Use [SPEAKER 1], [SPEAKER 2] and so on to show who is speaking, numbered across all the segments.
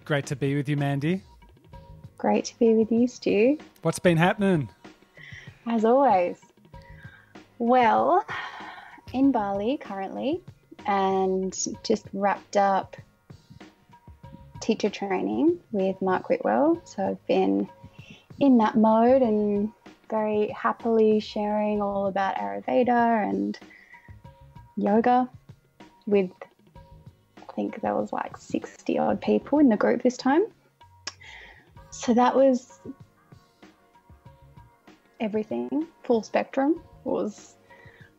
[SPEAKER 1] Great to be with you, Mandy.
[SPEAKER 2] Great to be with you, Stu.
[SPEAKER 1] What's been happening?
[SPEAKER 2] As always. Well, in Bali currently, and just wrapped up teacher training with Mark Whitwell. So I've been in that mode and very happily sharing all about Ayurveda and yoga with, I think there was like 60 odd people in the group this time. So that was everything, full spectrum. It was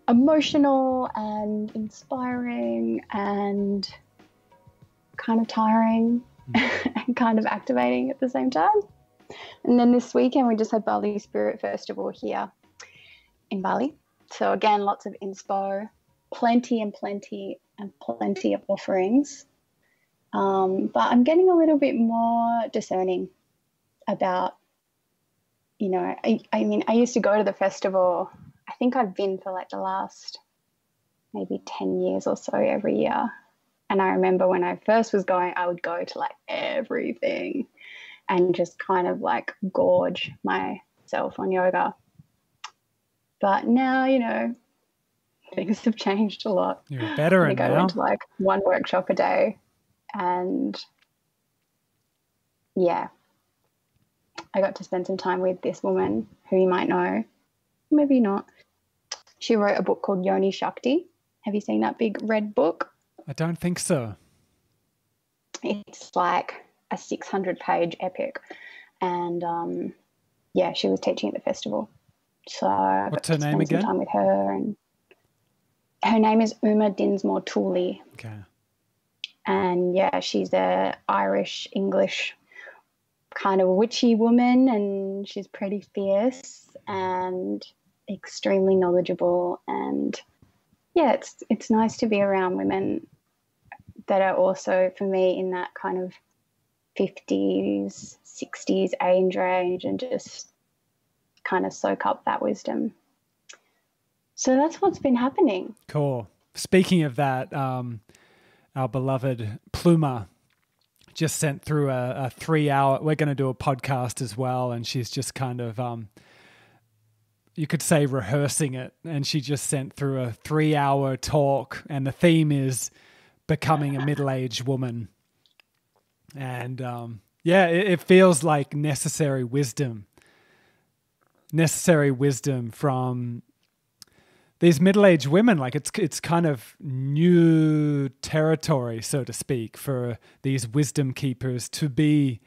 [SPEAKER 2] emotional and inspiring and kind of tiring and kind of activating at the same time. And then this weekend we just had Bali Spirit Festival here in Bali. So again, lots of inspo, plenty of offerings. But I'm getting a little bit more discerning about, you know, I mean, I used to go to the festival. I think I've been for like the last maybe 10 years or so every year. And I remember when I first was going, I would go to like everything and just kind of like gorge myself on yoga. But now, you know, things have changed a lot.
[SPEAKER 1] You're a veteran now.
[SPEAKER 2] I went to like one workshop a day and yeah, I got to spend some time with this woman who you might know, maybe not. She wrote a book called Yoni Shakti. Have you seen that big red book?
[SPEAKER 1] I don't think so.
[SPEAKER 2] It's like a 600-page epic. And, yeah, she was teaching at the festival. So I got
[SPEAKER 1] What's her
[SPEAKER 2] to
[SPEAKER 1] name
[SPEAKER 2] spend
[SPEAKER 1] again?
[SPEAKER 2] some time with her. And her name is Uma Dinsmore Tooley.
[SPEAKER 1] Okay.
[SPEAKER 2] And, yeah, she's a Irish-English kind of witchy woman, and she's pretty fierce and extremely knowledgeable. And, yeah, it's nice to be around women that are also, for me, in that kind of 50s, 60s age range and just kind of soak up that wisdom. So that's what's been happening.
[SPEAKER 1] Cool. Speaking of that, our beloved Pluma just sent through a 3-hour, we're going to do a podcast as well, and she's just kind of, you could say rehearsing it, and she just sent through a 3-hour talk, and the theme is becoming a middle-aged woman. And yeah, it feels like necessary wisdom from these middle-aged women. Like it's kind of new territory, so to speak, for these wisdom keepers to be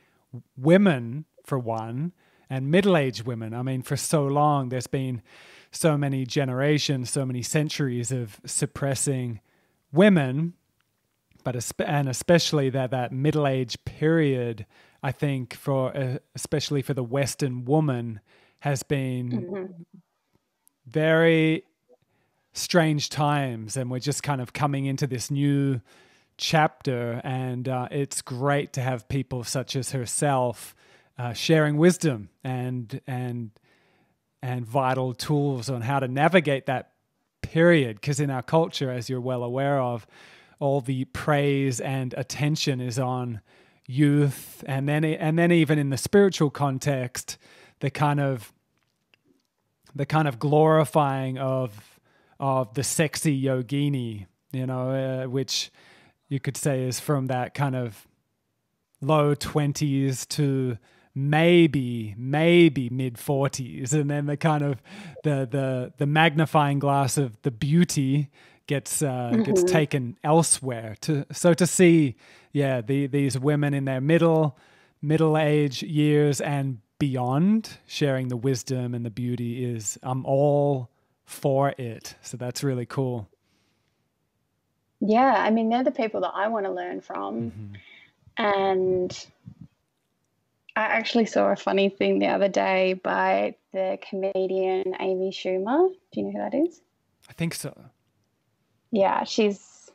[SPEAKER 1] women, for one, and middle-aged women. I mean, for so long, there's been so many generations, so many centuries of suppressing women, but especially that middle-age period, I think, for especially for the Western woman, has been very strange times, and we're just kind of coming into this new chapter, and it's great to have people such as herself sharing wisdom and vital tools on how to navigate that period, because in our culture, as you're well aware of, all the praise and attention is on youth, and then even in the spiritual context, the kind of glorifying of the sexy yogini, you know, which you could say is from that kind of low 20s to maybe mid 40s, and then the kind of the magnifying glass of the beauty gets taken elsewhere. To see, yeah, these women in their middle age years and beyond sharing the wisdom and the beauty is, I'm all for it. So that's really cool.
[SPEAKER 2] Yeah, I mean, they're the people that I want to learn from. And I actually saw a funny thing the other day by the comedian Amy Schumer. Do you know who that is?
[SPEAKER 1] I think so.
[SPEAKER 2] Yeah, she's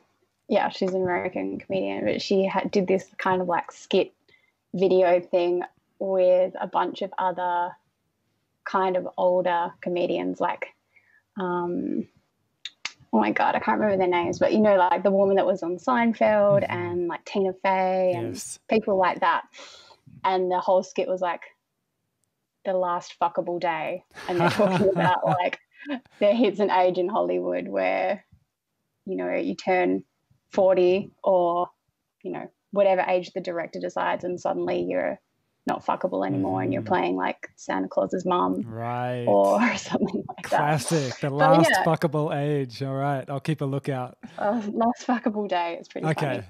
[SPEAKER 2] an American comedian, but she did this kind of like skit video thing with a bunch of other kind of older comedians, like oh my God, I can't remember their names, but you know, like the woman that was on Seinfeld and like Tina Fey and people like that. And the whole skit was like the last fuckable day. And they're talking about like there hits an age in Hollywood where, you know, you turn 40 or, you know, whatever age the director decides, and suddenly you're not fuckable anymore and you're playing like Santa Claus's mum.
[SPEAKER 1] Right.
[SPEAKER 2] Or something like
[SPEAKER 1] Classic.
[SPEAKER 2] that.
[SPEAKER 1] The last fuckable age. All right. I'll keep a lookout.
[SPEAKER 2] Last fuckable day. It's pretty
[SPEAKER 1] funny.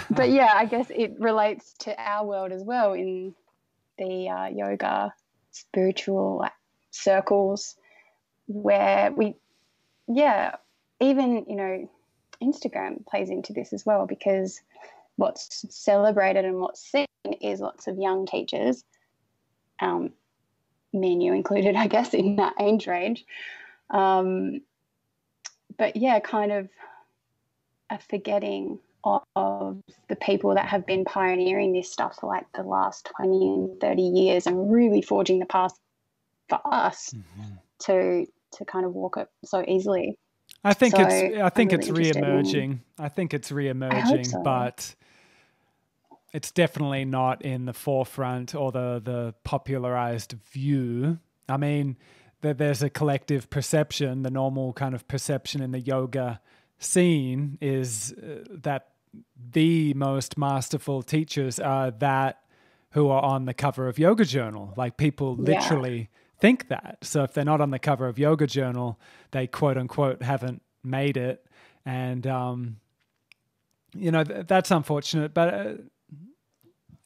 [SPEAKER 2] But yeah, I guess it relates to our world as well in the yoga spiritual circles where even, you know, Instagram plays into this as well, because what's celebrated and what's seen is lots of young teachers, me and you included, I guess, in that age range. But yeah, kind of a forgetting of the people that have been pioneering this stuff for like the last 20 and 30 years and really forging the path for us to kind of walk it so easily.
[SPEAKER 1] I think it's re-emerging. I think it's re-emerging, but it's definitely not in the forefront or the popularized view. I mean, there's a collective perception. The normal kind of perception in the yoga scene is that the most masterful teachers are that who are on the cover of Yoga Journal. Like people literally think that. So if they're not on the cover of Yoga Journal, they quote unquote haven't made it. And, you know, that's unfortunate, but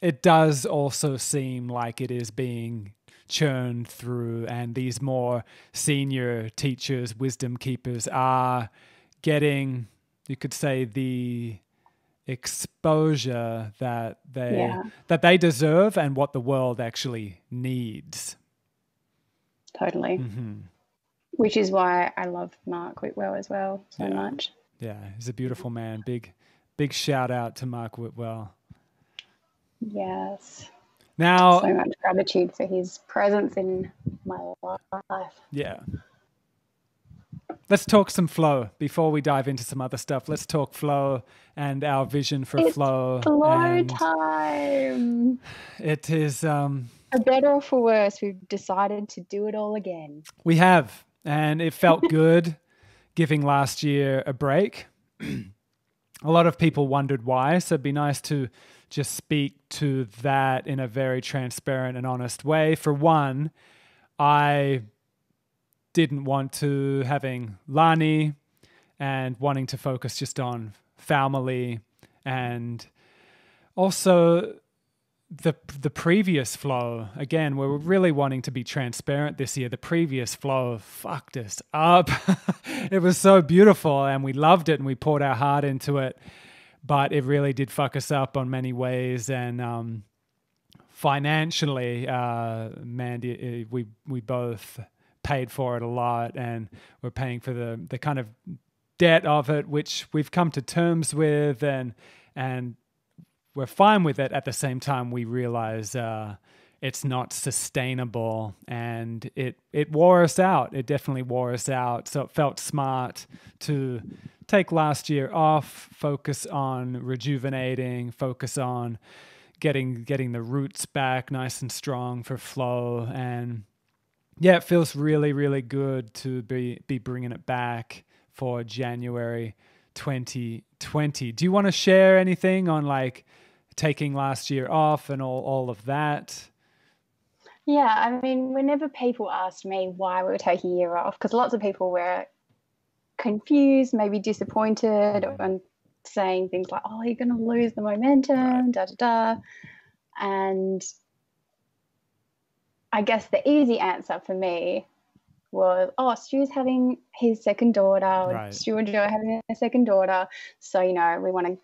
[SPEAKER 1] it does also seem like it is being churned through, and these more senior teachers, wisdom keepers are getting, you could say, the exposure that they deserve and what the world actually needs.
[SPEAKER 2] Totally. Which is why I love Mark Whitwell as well so much.
[SPEAKER 1] Yeah, he's a beautiful man. Big shout out to Mark Whitwell.
[SPEAKER 2] Yes.
[SPEAKER 1] Now,
[SPEAKER 2] so much gratitude for his presence in my life.
[SPEAKER 1] Yeah. Let's talk some flow before we dive into some other stuff. Let's talk flow and our vision for flow.
[SPEAKER 2] Flow time.
[SPEAKER 1] It is...
[SPEAKER 2] for better or for worse, we've decided to do it all again.
[SPEAKER 1] We have, and it felt good giving last year a break. A lot of people wondered why, so it'd be nice to just speak to that in a very transparent and honest way. For one, I didn't want to, having Lani and wanting to focus just on family, and also the previous flow. Again, we're really wanting to be transparent this year. The previous flow fucked us up. It was so beautiful and we loved it and we poured our heart into it, but it really did fuck us up on many ways. And financially, Mandy, we both paid for it a lot, and we're paying for the kind of debt of it, which we've come to terms with, and we're fine with it. At the same time, we realize it's not sustainable, and it wore us out. It definitely wore us out. So it felt smart to take last year off, focus on rejuvenating, focus on getting the roots back nice and strong for flow. And yeah, it feels really, really good to be bringing it back for January 2020. Do you want to share anything on like taking last year off and all of that?
[SPEAKER 2] Yeah, I mean, whenever people asked me why we were taking a year off, because lots of people were confused, maybe disappointed, and saying things like, oh, you're going to lose the momentum, da-da-da. And I guess the easy answer for me was, oh, Stu's having his second daughter, Stu and Joe are having their second daughter, so, you know, we want to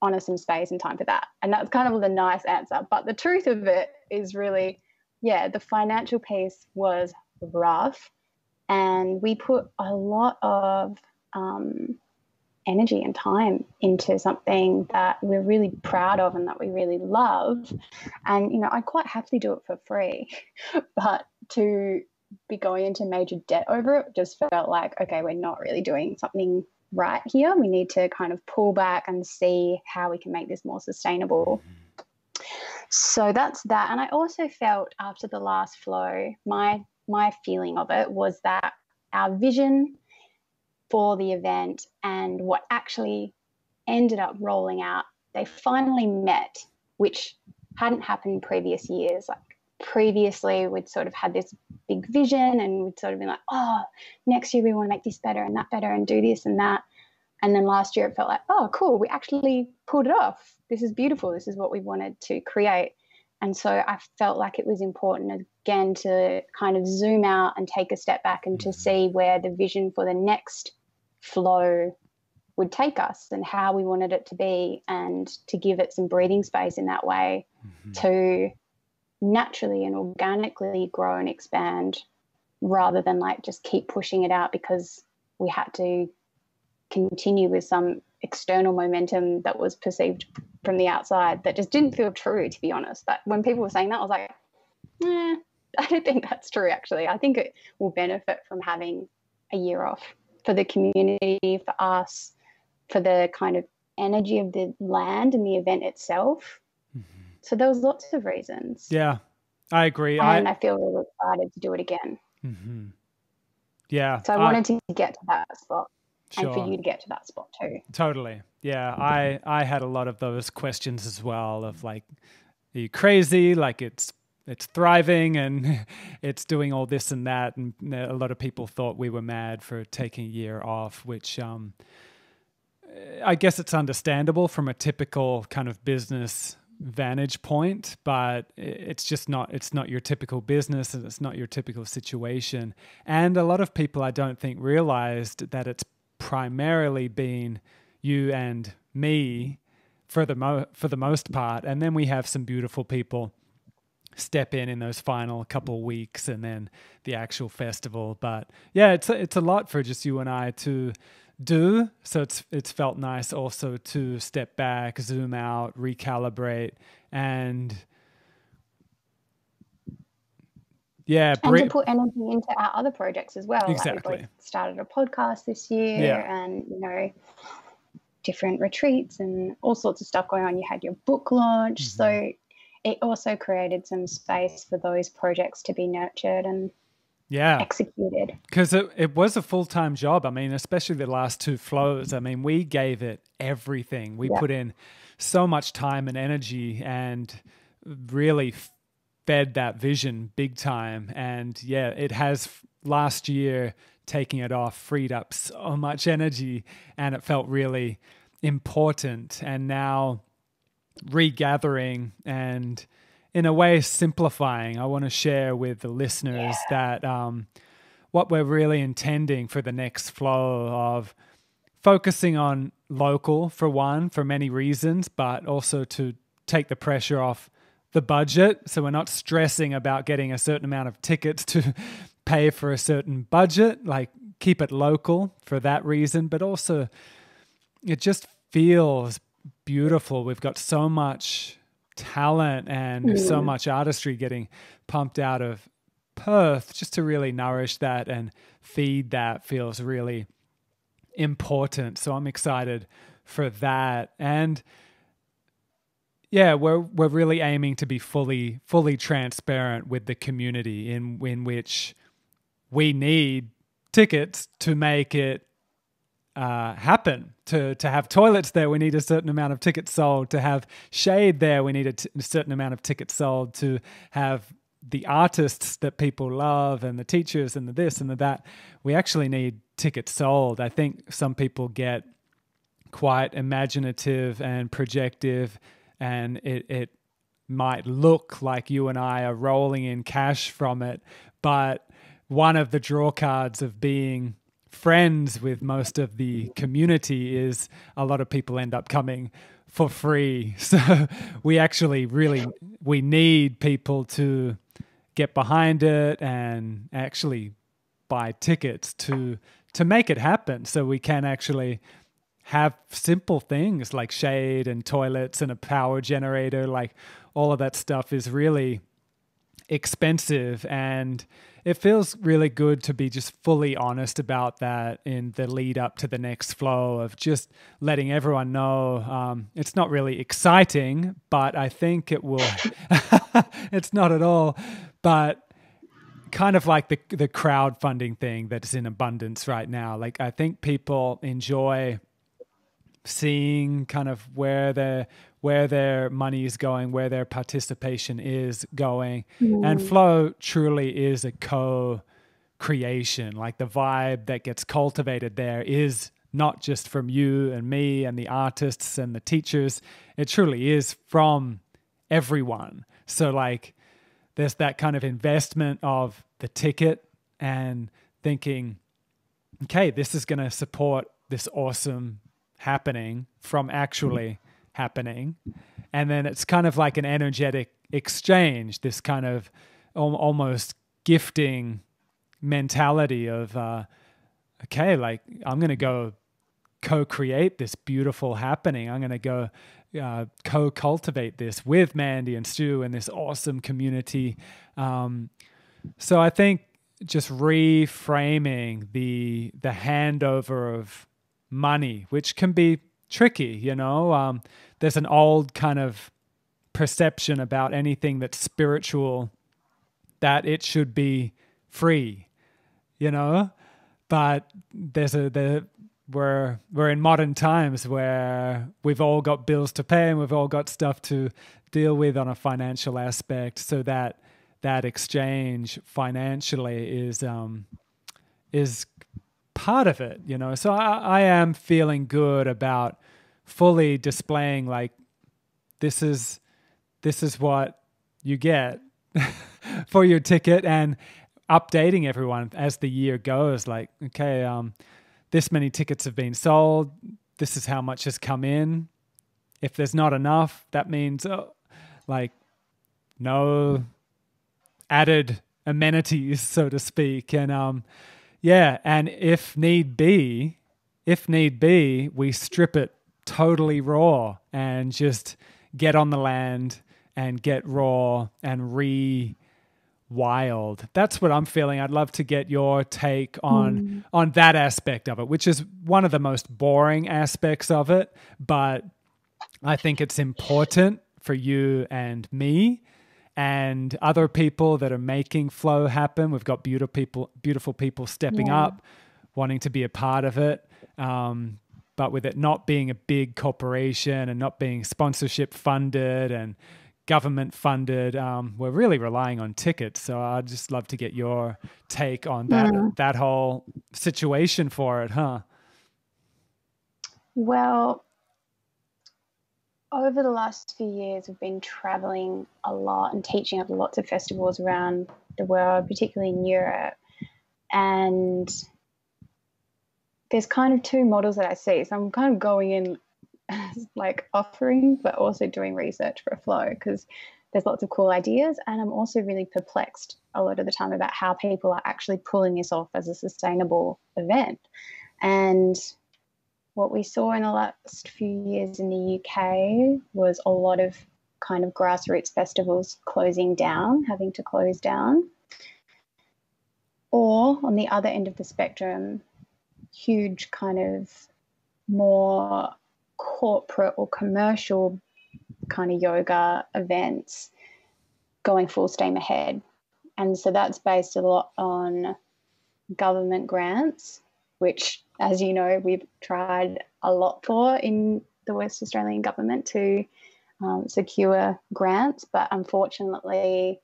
[SPEAKER 2] honor some space and time for that. And that's kind of the nice answer. But the truth of it is really, the financial piece was rough, and we put a lot of energy and time into something that we're really proud of and that we really love. And, you know, I'd quite happily do it for free, but to be going into major debt over it. Just felt like, okay, we're not really doing something right here. We need to kind of pull back and see how we can make this more sustainable. So that's that. And I also felt after the last flow, my feeling of it was that our vision for the event and what actually ended up rolling out, they finally met, which hadn't happened in previous years. Like previously, we'd sort of had this big vision and we'd sort of been like, oh, next year we want to make this better and that better and do this and that. And then last year it felt like, oh, cool, we actually pulled it off. This is beautiful. This is what we wanted to create. And so I felt like it was important, again, to kind of zoom out and take a step back and to see where the vision for the next flow would take us and how we wanted it to be, and to give it some breathing space in that way to naturally and organically grow and expand, rather than like just keep pushing it out because we had to continue with some external momentum that was perceived from the outside that just didn't feel true, to be honest. But when people were saying that, I was like, I don't think that's true, actually. I think it will benefit from having a year off for the community, for us, for the kind of energy of the land and the event itself. So there was lots of reasons.
[SPEAKER 1] Yeah, I agree.
[SPEAKER 2] And I feel really excited to do it again.
[SPEAKER 1] Yeah.
[SPEAKER 2] So I wanted to get to that spot.
[SPEAKER 1] Sure.
[SPEAKER 2] And for you to get to that spot too.
[SPEAKER 1] Totally. Yeah. I had a lot of those questions as well of like, are you crazy? Like it's thriving and it's doing all this and that. And a lot of people thought we were mad for taking a year off, which I guess it's understandable from a typical kind of business vantage point, but it's not your typical business and it's not your typical situation. And a lot of people, I don't think, realized that it's primarily been you and me for the most part. And then we have some beautiful people step in those final couple weeks and then the actual festival. But yeah, it's a lot for just you and I to do. So it's felt nice also to step back, zoom out, recalibrate, and
[SPEAKER 2] and to put energy into our other projects as well.
[SPEAKER 1] Exactly.
[SPEAKER 2] Like we both started a podcast this year, and different retreats and all sorts of stuff going on. You had your book launch, so it also created some space for those projects to be nurtured and executed.
[SPEAKER 1] Because it was a full-time job. I mean, especially the last two flows. I mean, we gave it everything. We put in so much time and energy and really fed that vision big time. And yeah, it has last year taking it off freed up so much energy and it felt really important. And now regathering and in a way simplifying, I want to share with the listeners that what we're really intending for the next flow of focusing on local for one, for many reasons, but also to take the pressure off the budget. So we're not stressing about getting a certain amount of tickets to pay for a certain budget, like keep it local for that reason, but also it just feels beautiful. We've got so much talent and so much artistry getting pumped out of Perth just to really nourish that and feed that feels really important. So I'm excited for that. And yeah, we're really aiming to be fully transparent with the community in which we need tickets to make it happen. To have toilets there, we need a certain amount of tickets sold. To have shade there, we need a certain amount of tickets sold. To have the artists that people love and the teachers and the this and the that, we actually need tickets sold. I think some people get quite imaginative and projective, and it might look like you and I are rolling in cash from it, but one of the draw cards of being friends with most of the community is a lot of people end up coming for free. So we actually we need people to get behind it and actually buy tickets to make it happen, so we can actually have simple things like shade and toilets and a power generator. Like all of that stuff is really expensive, and it feels really good to be just fully honest about that in the lead up to the next flow, of just letting everyone know it's not really exciting, but I think it will. It's not at all, but kind of like the crowdfunding thing that's in abundance right now. Like, I think people enjoy seeing kind of where their money is going, where their participation is going. And flow truly is a co-creation. Like, the vibe that gets cultivated there is not just from you and me and the artists and the teachers. It truly is from everyone. So like, there's that kind of investment of the ticket and thinking, okay, this is going to support this awesome happening from actually happening. And then it's kind of like an energetic exchange, this kind of almost gifting mentality of, okay, like, I'm going to go co-create this beautiful happening. I'm going to go co-cultivate this with Mandy and Stu and this awesome community. So I think just reframing the handover of money, which can be tricky, there's an old kind of perception about anything that's spiritual that it should be free, but we're in modern times where we've all got bills to pay and we've all got stuff to deal with on a financial aspect. So that exchange financially is part of it, So I am feeling good about fully displaying, like, this is what you get for your ticket, and updating everyone as the year goes. Like, okay, this many tickets have been sold. This is how much has come in. If there's not enough, that means no added amenities, so to speak. And and if need be, we strip it totally raw and just get on the land and get raw and wild. That's what I'm feeling. I'd love to get your take on that aspect of it, which is one of the most boring aspects of it, but I think it's important for you and me and other people that are making flow happen. We've got beautiful people stepping up, wanting to be a part of it. But with it not being a big corporation and not being sponsorship funded and government funded, we're really relying on tickets. So I'd just love to get your take on that whole situation for it, huh?
[SPEAKER 2] Well, over the last few years, we've been traveling a lot and teaching at lots of festivals around the world, particularly in Europe. And there's kind of two models that I see. So I'm kind of going in as like offering, but also doing research for a flow, because there's lots of cool ideas. And I'm also really perplexed a lot of the time about how people are actually pulling this off as a sustainable event. And what we saw in the last few years in the UK was a lot of kind of grassroots festivals having to close down. Or on the other end of the spectrum, huge kind of more corporate or commercial kind of yoga events going full steam ahead. And so that's based a lot on government grants, which, as you know, we've tried a lot for in the West Australian government to secure grants, but unfortunately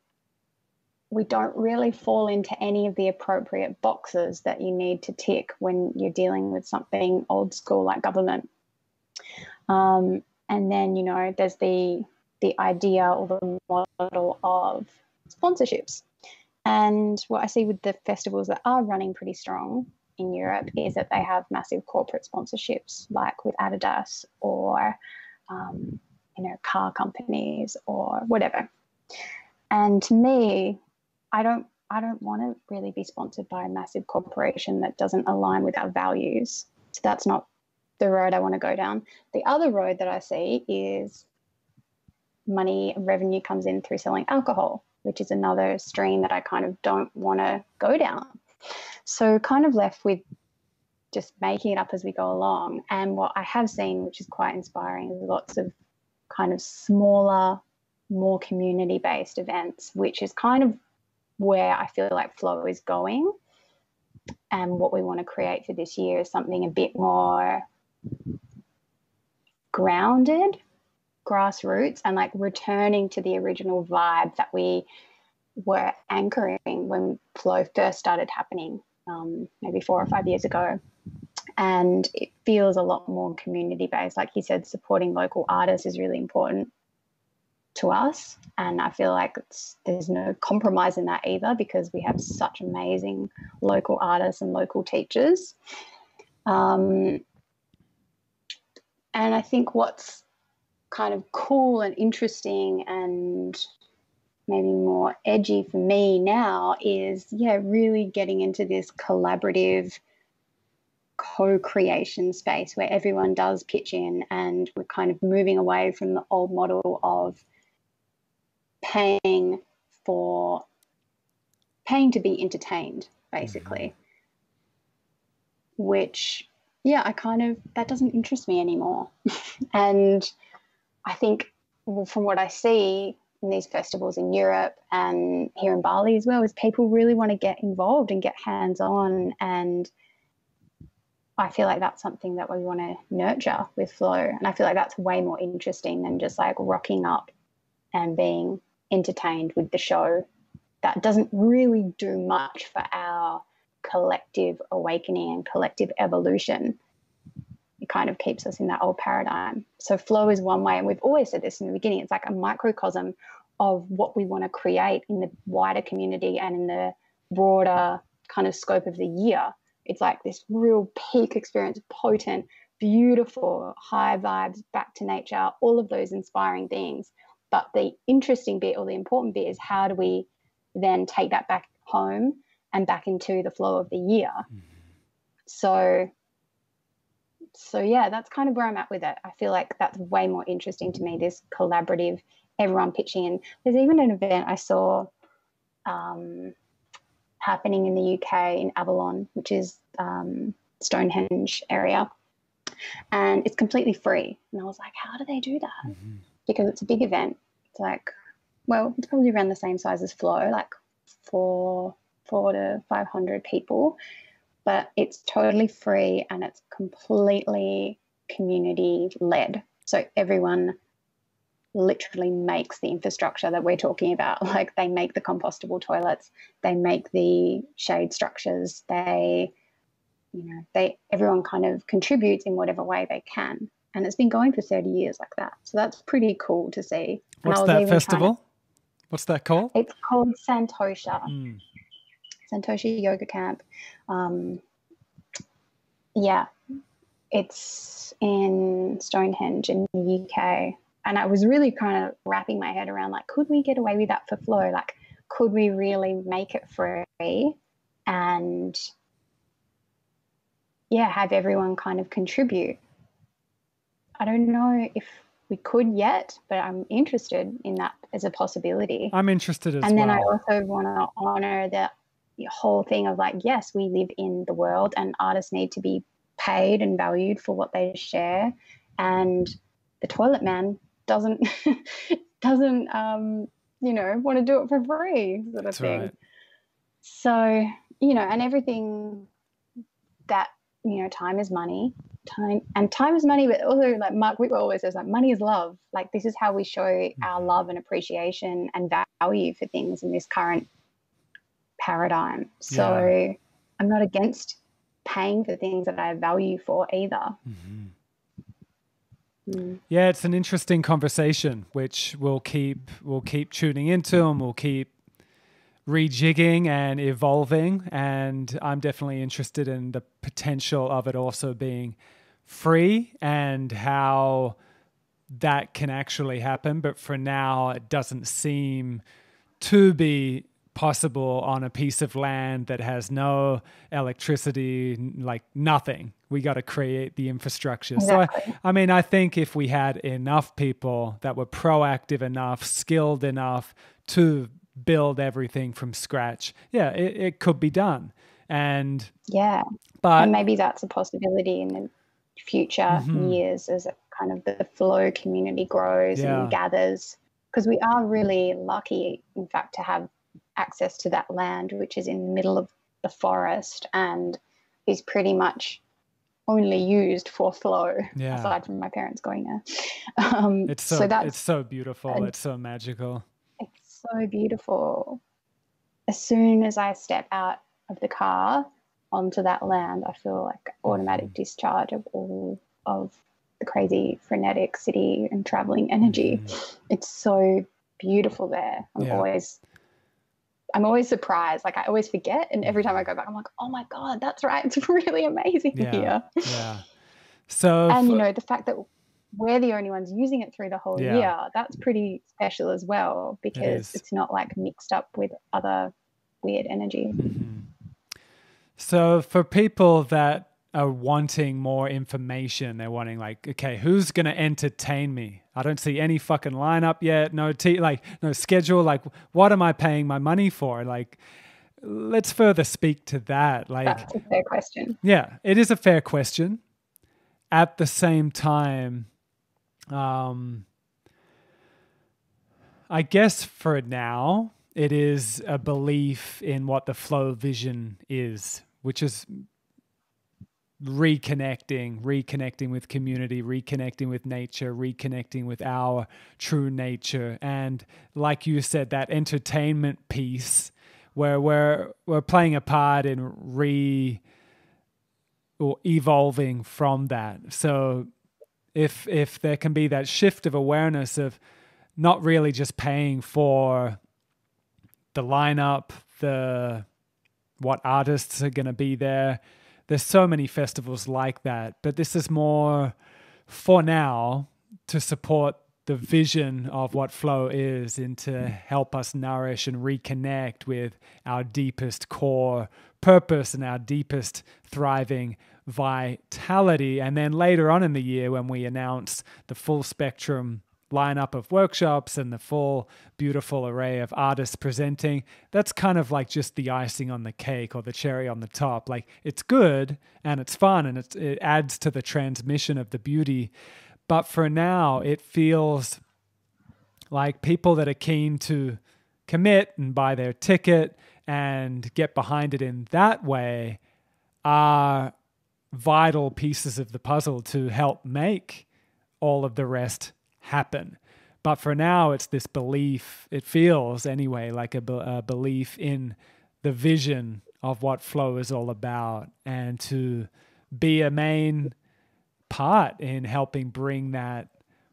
[SPEAKER 2] we don't really fall into any of the appropriate boxes that you need to tick when you're dealing with something old school like government. And then, there's the idea or the model of sponsorships. And what I see with the festivals that are running pretty strong in Europe is that they have massive corporate sponsorships, like with Adidas or, car companies or whatever. And to me, I don't want to really be sponsored by a massive corporation that doesn't align with our values. So that's not the road I want to go down. The other road that I see is money and revenue comes in through selling alcohol. which is another stream that I kind of don't want to go down. So kind of left with just making it up as we go along. And what I have seen, which is quite inspiring, is lots of kind of smaller, more community-based events, which is kind of where I feel like flow is going. And what we want to create for this year is something a bit more grounded, grassroots, and like returning to the original vibe that we were anchoring when flow first started happening, maybe 4 or 5 years ago. And it feels a lot more community-based. Like you said, supporting local artists is really important to us. And I feel like there's no compromise in that either, because we have such amazing local artists and local teachers. And I think what's kind of cool and interesting and maybe more edgy for me now is, really getting into this collaborative co-creation space where everyone does pitch in, and we're kind of moving away from the old model of paying to be entertained, basically, which, that doesn't interest me anymore. And I think, from what I see in these festivals in Europe and here in Bali as well, is people really want to get involved and get hands-on, and I feel like that's something that we want to nurture with flow. And I feel like that's way more interesting than just like rocking up and being entertained with the show. That doesn't really do much for our collective awakening and collective evolution. It kind of keeps us in that old paradigm. So flow is one way, and we've always said this in the beginning, it's like a microcosm of what we want to create in the wider community and in the broader kind of scope of the year. It's like this real peak experience, potent, beautiful, high vibes, back to nature, all of those inspiring things. But the interesting bit, or the important bit, is how do we then take that back home and back into the flow of the year? So that's kind of where I'm at with it. I feel like that's way more interesting to me, this collaborative, everyone pitching in. There's even an event I saw happening in the UK in Avalon, which is Stonehenge area, and it's completely free. And I was like, how do they do that? Because it's a big event. It's like, well, it's probably around the same size as Flow, like 400 to 500 people, but it's totally free and it's completely community led. So everyone literally makes the infrastructure that we're talking about. Like, they make the compostable toilets, they make the shade structures, everyone kind of contributes in whatever way they can. And it's been going for 30 years like that. So that's pretty cool to see.
[SPEAKER 1] What's that festival? What's that called?
[SPEAKER 2] It's called Santosha. Santosha Yoga Camp. It's in Stonehenge in the UK. And I was really kind of wrapping my head around, like, could we get away with that for Flow? Like, could we really make it free and, have everyone kind of contribute? I don't know if we could yet, but I'm interested in that as a possibility.
[SPEAKER 1] I'm interested as well.
[SPEAKER 2] And then I also want to honor the whole thing of, like, yes, we live in the world and artists need to be paid and valued for what they share. And the toilet man doesn't want to do it for free, sort of
[SPEAKER 1] That's
[SPEAKER 2] thing.
[SPEAKER 1] Right.
[SPEAKER 2] So, and everything that, time is money. Time is money, but also, like Mark Whitwell always says, like, money is love. Like, this is how we show our love and appreciation and value for things in this current paradigm. So I'm not against paying for things that I value for either.
[SPEAKER 1] Yeah, it's an interesting conversation, which we'll keep tuning into, and we'll keep rejigging and evolving. And I'm definitely interested in the potential of it also being free and how that can actually happen. But for now, it doesn't seem to be possible on a piece of land that has no electricity, like nothing. We got to create the infrastructure.
[SPEAKER 2] Exactly.
[SPEAKER 1] So, I think if we had enough people that were proactive enough, skilled enough to build everything from scratch. Yeah, it could be done. And
[SPEAKER 2] and maybe that's a possibility in the future years as kind of the flow community grows and gathers, because we are really lucky, in fact, to have access to that land, which is in the middle of the forest and is pretty much only used for flow, aside from my parents going there.
[SPEAKER 1] It's so beautiful. It's so magical.
[SPEAKER 2] It's so beautiful. As soon as I step out of the car onto that land, I feel like automatic discharge of all of the crazy frenetic city and traveling energy. It's so beautiful there. I'm always surprised. Like, I always forget, and every time I go back, I'm like, oh my God, that's right. It's really amazing here.
[SPEAKER 1] Yeah. So,
[SPEAKER 2] and you know, the fact that we're the only ones using it through the whole year, that's pretty special as well, because it's not like mixed up with other weird energy.
[SPEAKER 1] So for people that are wanting more information, they're wanting like, okay, who's going to entertain me? I don't see any fucking lineup yet. No schedule. Like, what am I paying my money for? Like, let's further speak to that. Like,
[SPEAKER 2] that's a fair question.
[SPEAKER 1] Yeah, it is a fair question. At the same time, I guess for now, it is a belief in what the flow vision is, which is reconnecting with community, reconnecting with nature, reconnecting with our true nature. And like you said, that entertainment piece where we're playing a part in or evolving from that. So if there can be that shift of awareness of not really just paying for the lineup, what artists are going to be there. There's so many festivals like that, but this is more for now to support the vision of what flow is and to help us nourish and reconnect with our deepest core purpose and our deepest thriving vitality. And then later on in the year, when we announce the full spectrum lineup of workshops and the full beautiful array of artists presenting, that's kind of like just the icing on the cake or the cherry on the top. Like, it's good and it's fun and it adds to the transmission of the beauty. But for now, it feels like people that are keen to commit and buy their ticket and get behind it in that way are vital pieces of the puzzle to help make all of the rest happen. But for now, it's this belief, it feels anyway, like a belief in the vision of what flow is all about, and to be a main part in helping bring that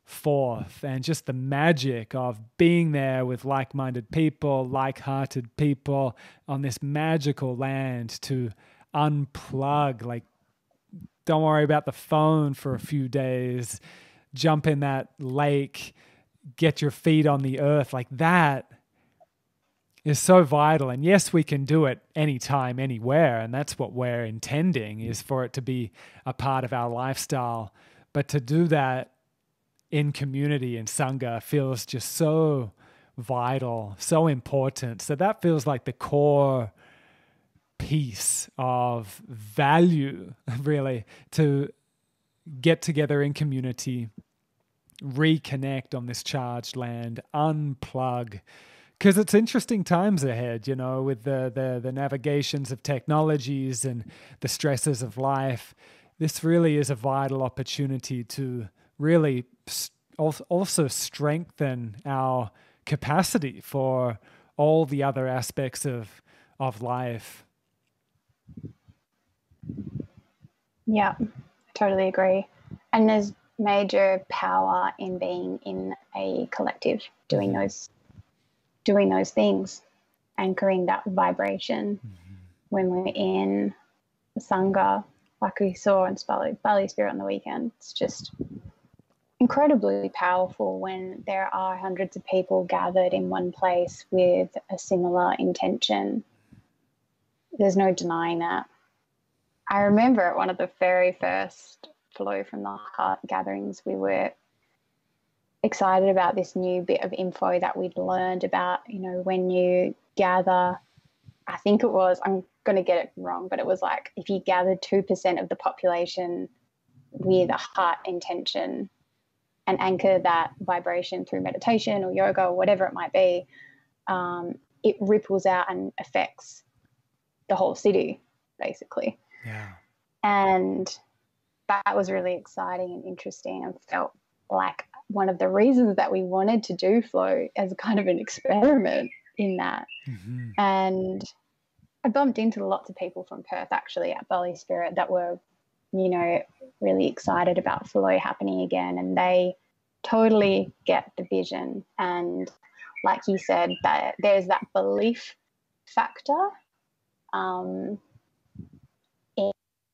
[SPEAKER 1] forth, and just the magic of being there with like-minded people, like-hearted people on this magical land to unplug, like, don't worry about the phone for a few days, jump in that lake, get your feet on the earth. Like, that is so vital. And yes, we can do it anytime, anywhere. And that's what we're intending, is for it to be a part of our lifestyle. But to do that in community and Sangha feels just so vital, so important. So that feels like the core piece of value, really, to get together in community, reconnect on this charged land, unplug, because it's interesting times ahead, you know, with the navigations of technologies and the stresses of life. This really is a vital opportunity to really also strengthen our capacity for all the other aspects of life.
[SPEAKER 2] Yeah, I totally agree. And there's major power in being in a collective, doing those things, anchoring that vibration. When we're in the Sangha, like we saw in Bali Spirit on the weekend, it's just incredibly powerful when there are hundreds of people gathered in one place with a similar intention. There's no denying that. I remember at one of the very first Flow from the Heart gatherings, we were excited about this new bit of info that we'd learned about, you know, when you gather, I think it was, I'm going to get it wrong, but it was like if you gathered 2% of the population with a heart intention and anchor that vibration through meditation or yoga or whatever it might be, it ripples out and affects the whole city, basically.
[SPEAKER 1] Yeah.
[SPEAKER 2] And that was really exciting and interesting, and felt like one of the reasons that we wanted to do flow as kind of an experiment in that.
[SPEAKER 1] Mm-hmm.
[SPEAKER 2] And I bumped into lots of people from Perth actually at Bali Spirit that were, you know, really excited about flow happening again, and they totally get the vision. And like you said, that there's that belief factor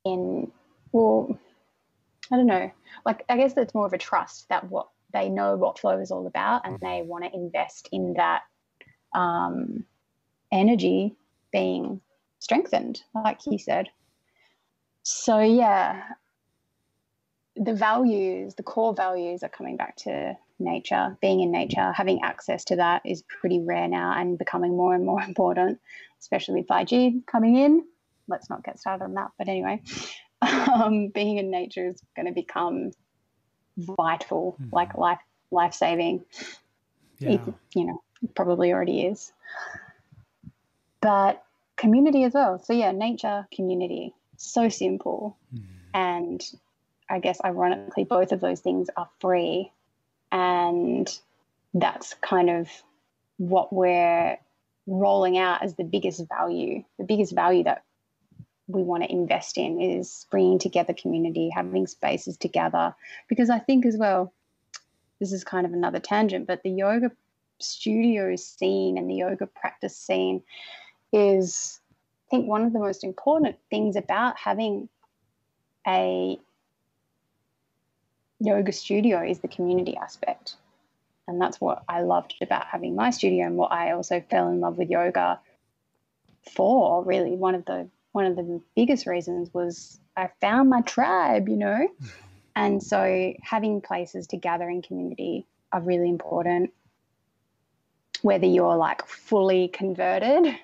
[SPEAKER 2] in well, I don't know, like I guess it's more of a trust that what they know what flow is all about, and they want to invest in that energy being strengthened, like you said. So yeah, the values, the core values are coming back to nature, being in nature, having access to that is pretty rare now and becoming more and more important, especially with 5G coming in. Let's not get started on that. But anyway, being in nature is going to become vital, like life-saving.
[SPEAKER 1] Yeah.
[SPEAKER 2] It, you know, probably already is. But community as well. So yeah, nature, community, so simple. And I guess ironically, both of those things are free. And that's kind of what we're rolling out as the biggest value that we want to invest in is bringing together community, having spaces together. Because I think as well, this is kind of another tangent, but the yoga studio scene and the yoga practice scene is, I think, one of the most important things about having a yoga studio is the community aspect. And that's what I loved about having my studio, and what I also fell in love with yoga for. Really, one of the biggest reasons was I found my tribe, you know. And so having places to gather in community are really important, whether you're like fully converted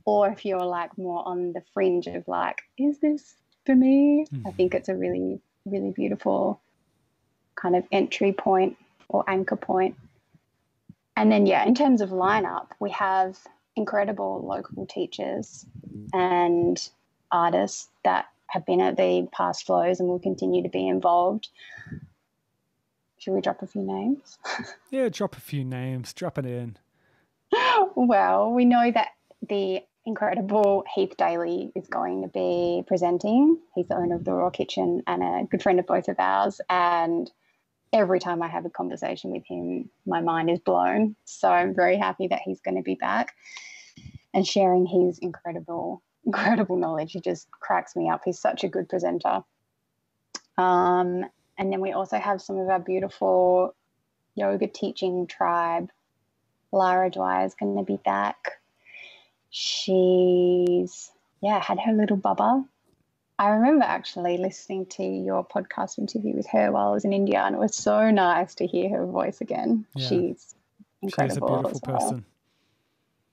[SPEAKER 2] or if you're like more on the fringe of like, is this for me? I think it's a really, really beautiful kind of entry point or anchor point. And then, yeah, in terms of lineup, we have incredible local teachers and artists that have been at the past flows and will continue to be involved. Should we drop a few names?
[SPEAKER 1] Yeah, drop a few names. Drop it in.
[SPEAKER 2] Well, we know that the incredible Heath Daly is going to be presenting. He's the owner of the Raw Kitchen and a good friend of both of ours. And every time I have a conversation with him, my mind is blown. So I'm very happy that he's going to be back and sharing his incredible knowledge. He just cracks me up. He's such a good presenter. And then we also have some of our beautiful yoga teaching tribe. Lara Dwyer is going to be back. She's, had her little bubba. I remember actually listening to your podcast interview with her while I was in India, and it was so nice to hear her voice again.
[SPEAKER 1] Yeah.
[SPEAKER 2] She's incredible.
[SPEAKER 1] She's a beautiful person.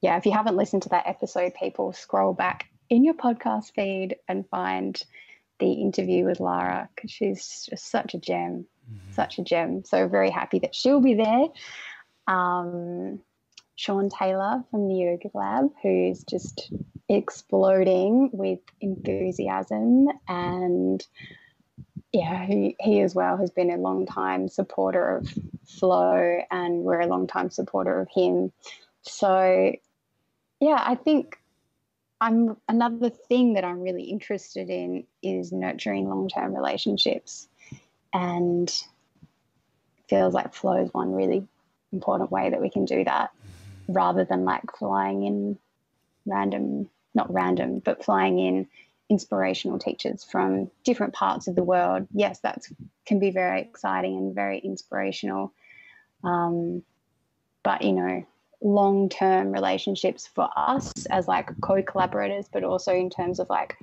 [SPEAKER 2] Yeah, if you haven't listened to that episode, people, scroll back in your podcast feed and find the interview with Lara, because she's just such a gem, such a gem. So very happy that she'll be there. Sean Taylor from the Yoga Lab, who's just exploding with enthusiasm, and he as well has been a long time supporter of flow, and we're a long time supporter of him. So I think another thing that I'm really interested in is nurturing long-term relationships, and feels like flow is one really important way that we can do that, rather than like flying in flying in inspirational teachers from different parts of the world. Yes, that can be very exciting and very inspirational. But, you know, long-term relationships for us as like co-collaborators, but also in terms of like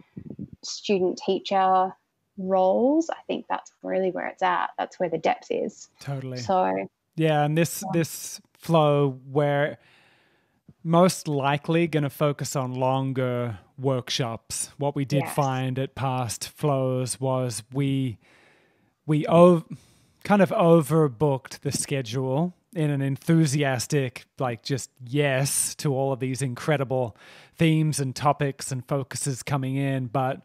[SPEAKER 2] student-teacher roles, I think that's really where it's at. That's where the depth is.
[SPEAKER 1] Totally.
[SPEAKER 2] So
[SPEAKER 1] Yeah, and this flow, we're most likely going to focus on longer workshops. What we did
[SPEAKER 2] Yes.
[SPEAKER 1] find at past flows was we kind of overbooked the schedule in an enthusiastic, like, just yes to all of these incredible themes and topics and focuses coming in, but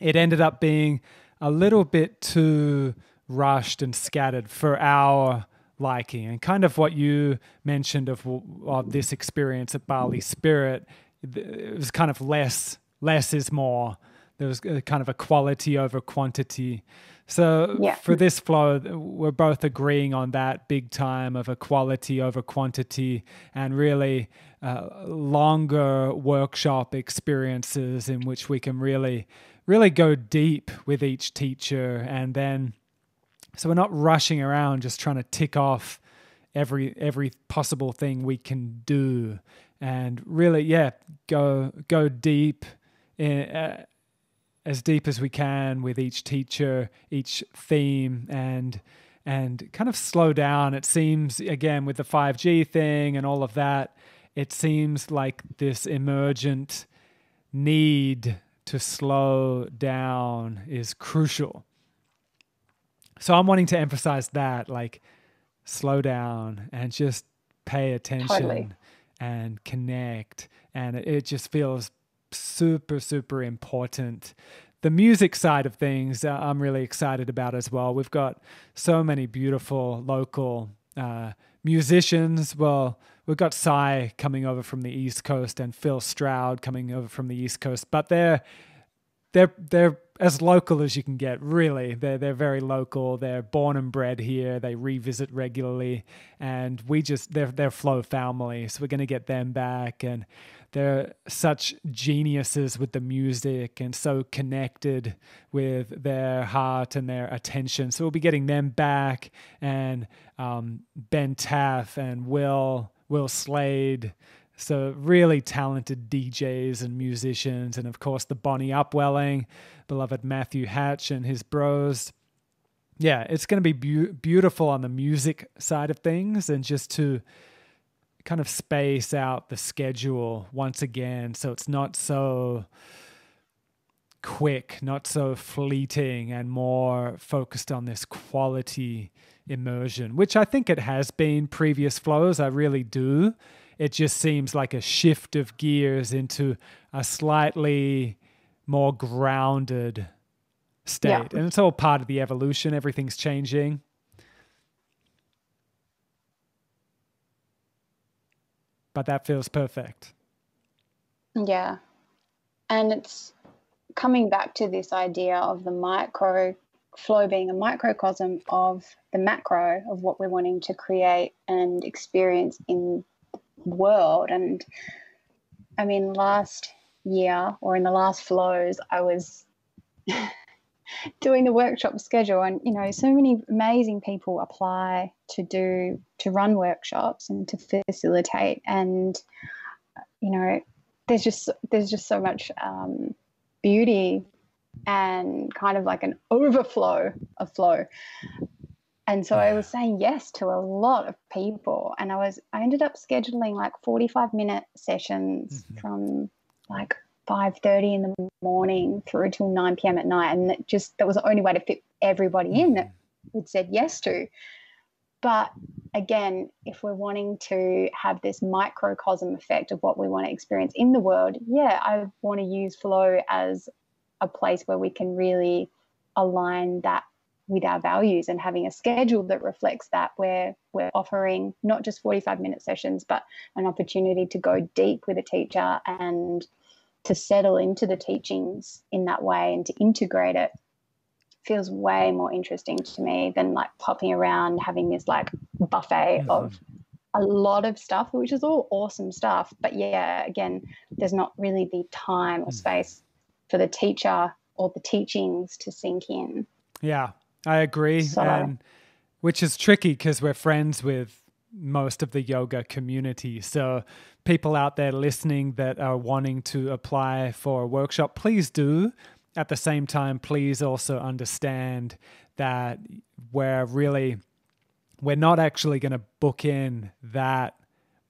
[SPEAKER 1] it ended up being a little bit too rushed and scattered for our liking. And kind of what you mentioned of this experience at Bali Spirit, it was kind of less is more. There was kind of a quality over quantity. So for this flow, we're both agreeing on that big time of a quality over quantity, and really longer workshop experiences in which we can really go deep with each teacher. And then, so we're not rushing around just trying to tick off every possible thing we can do, and really, go deep in, as deep as we can with each teacher, each theme, and kind of slow down. It seems, again, with the 5G thing and all of that, it seems like this emergent need to slow down is crucial. So I'm wanting to emphasize that, like, slow down and just pay attention and connect. And it just feels super, super important. The music side of things, I'm really excited about as well. We've got so many beautiful local musicians. Well, we've got Sai coming over from the East Coast and Phil Stroud coming over from the East Coast, but they're as local as you can get, really. They're very local. They're born and bred here. They revisit regularly, and they're Flow family. So we're going to get them back, and they're such geniuses with the music and so connected with their heart and their attention. So we'll be getting them back, and Ben Taff and Will Slade. So really talented DJs and musicians, and of course the Bonnie Upwelling, beloved Matthew Hatch and his bros. Yeah, it's going to be beautiful on the music side of things, and just to kind of space out the schedule once again, so it's not so quick, not so fleeting, and more focused on this quality immersion, which I think it has been previous flows. I really do. It just seems like a shift of gears into a slightly more grounded state. Yeah. And it's all part of the evolution. Everything's changing. But that feels perfect.
[SPEAKER 2] Yeah. And it's coming back to this idea of the micro flow being a microcosm of the macro of what we're wanting to create and experience in world. And I mean, last year, or in the last flows, I was doing the workshop schedule, and so many amazing people apply to run workshops and to facilitate, and there's just so much beauty and kind of like an overflow of flow. And so I was saying yes to a lot of people, and I ended up scheduling like 45-minute sessions from like 5:30 in the morning through till 9 p.m. at night. And that was the only way to fit everybody in that we'd said yes to. But again, if we're wanting to have this microcosm effect of what we want to experience in the world, I want to use flow as a place where we can really align that with our values, and having a schedule that reflects that, where we're offering not just 45-minute sessions, but an opportunity to go deep with a teacher and to settle into the teachings in that way and to integrate it, feels way more interesting to me than like popping around having this like buffet of a lot of stuff, which is all awesome stuff. But again, there's not really the time or space for the teacher or the teachings to sink in.
[SPEAKER 1] Yeah, I agree. And which is tricky because we're friends with most of the yoga community. So people out there listening that are wanting to apply for a workshop, please do. At the same time, please also understand that we're really we're not actually going to book in that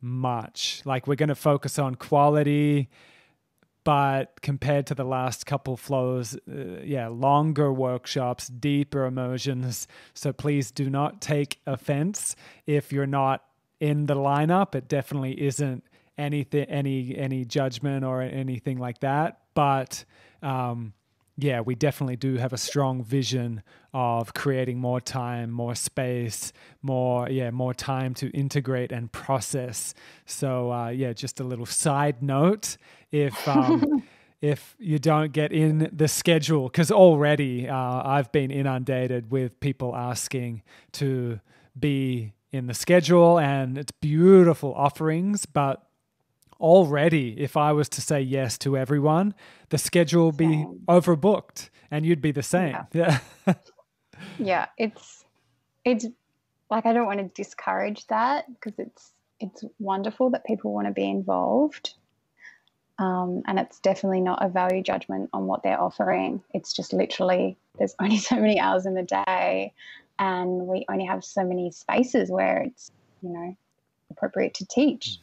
[SPEAKER 1] much. Like, we're going to focus on quality, but compared to the last couple flows, longer workshops, deeper immersions. So please do not take offense if you're not in the lineup. It definitely isn't any judgment or anything like that. But we definitely do have a strong vision of creating more time, more space, more time to integrate and process. So just a little side note, if you don't get in the schedule, because already I've been inundated with people asking to be in the schedule, and it's beautiful offerings, but already, if I was to say yes to everyone, the schedule would be overbooked, and you'd be the same. Yeah.
[SPEAKER 2] Yeah, it's like, I don't want to discourage that, because it's wonderful that people want to be involved, and it's definitely not a value judgment on what they're offering. It's just literally, there's only so many hours in the day, and we only have so many spaces where it's appropriate to teach.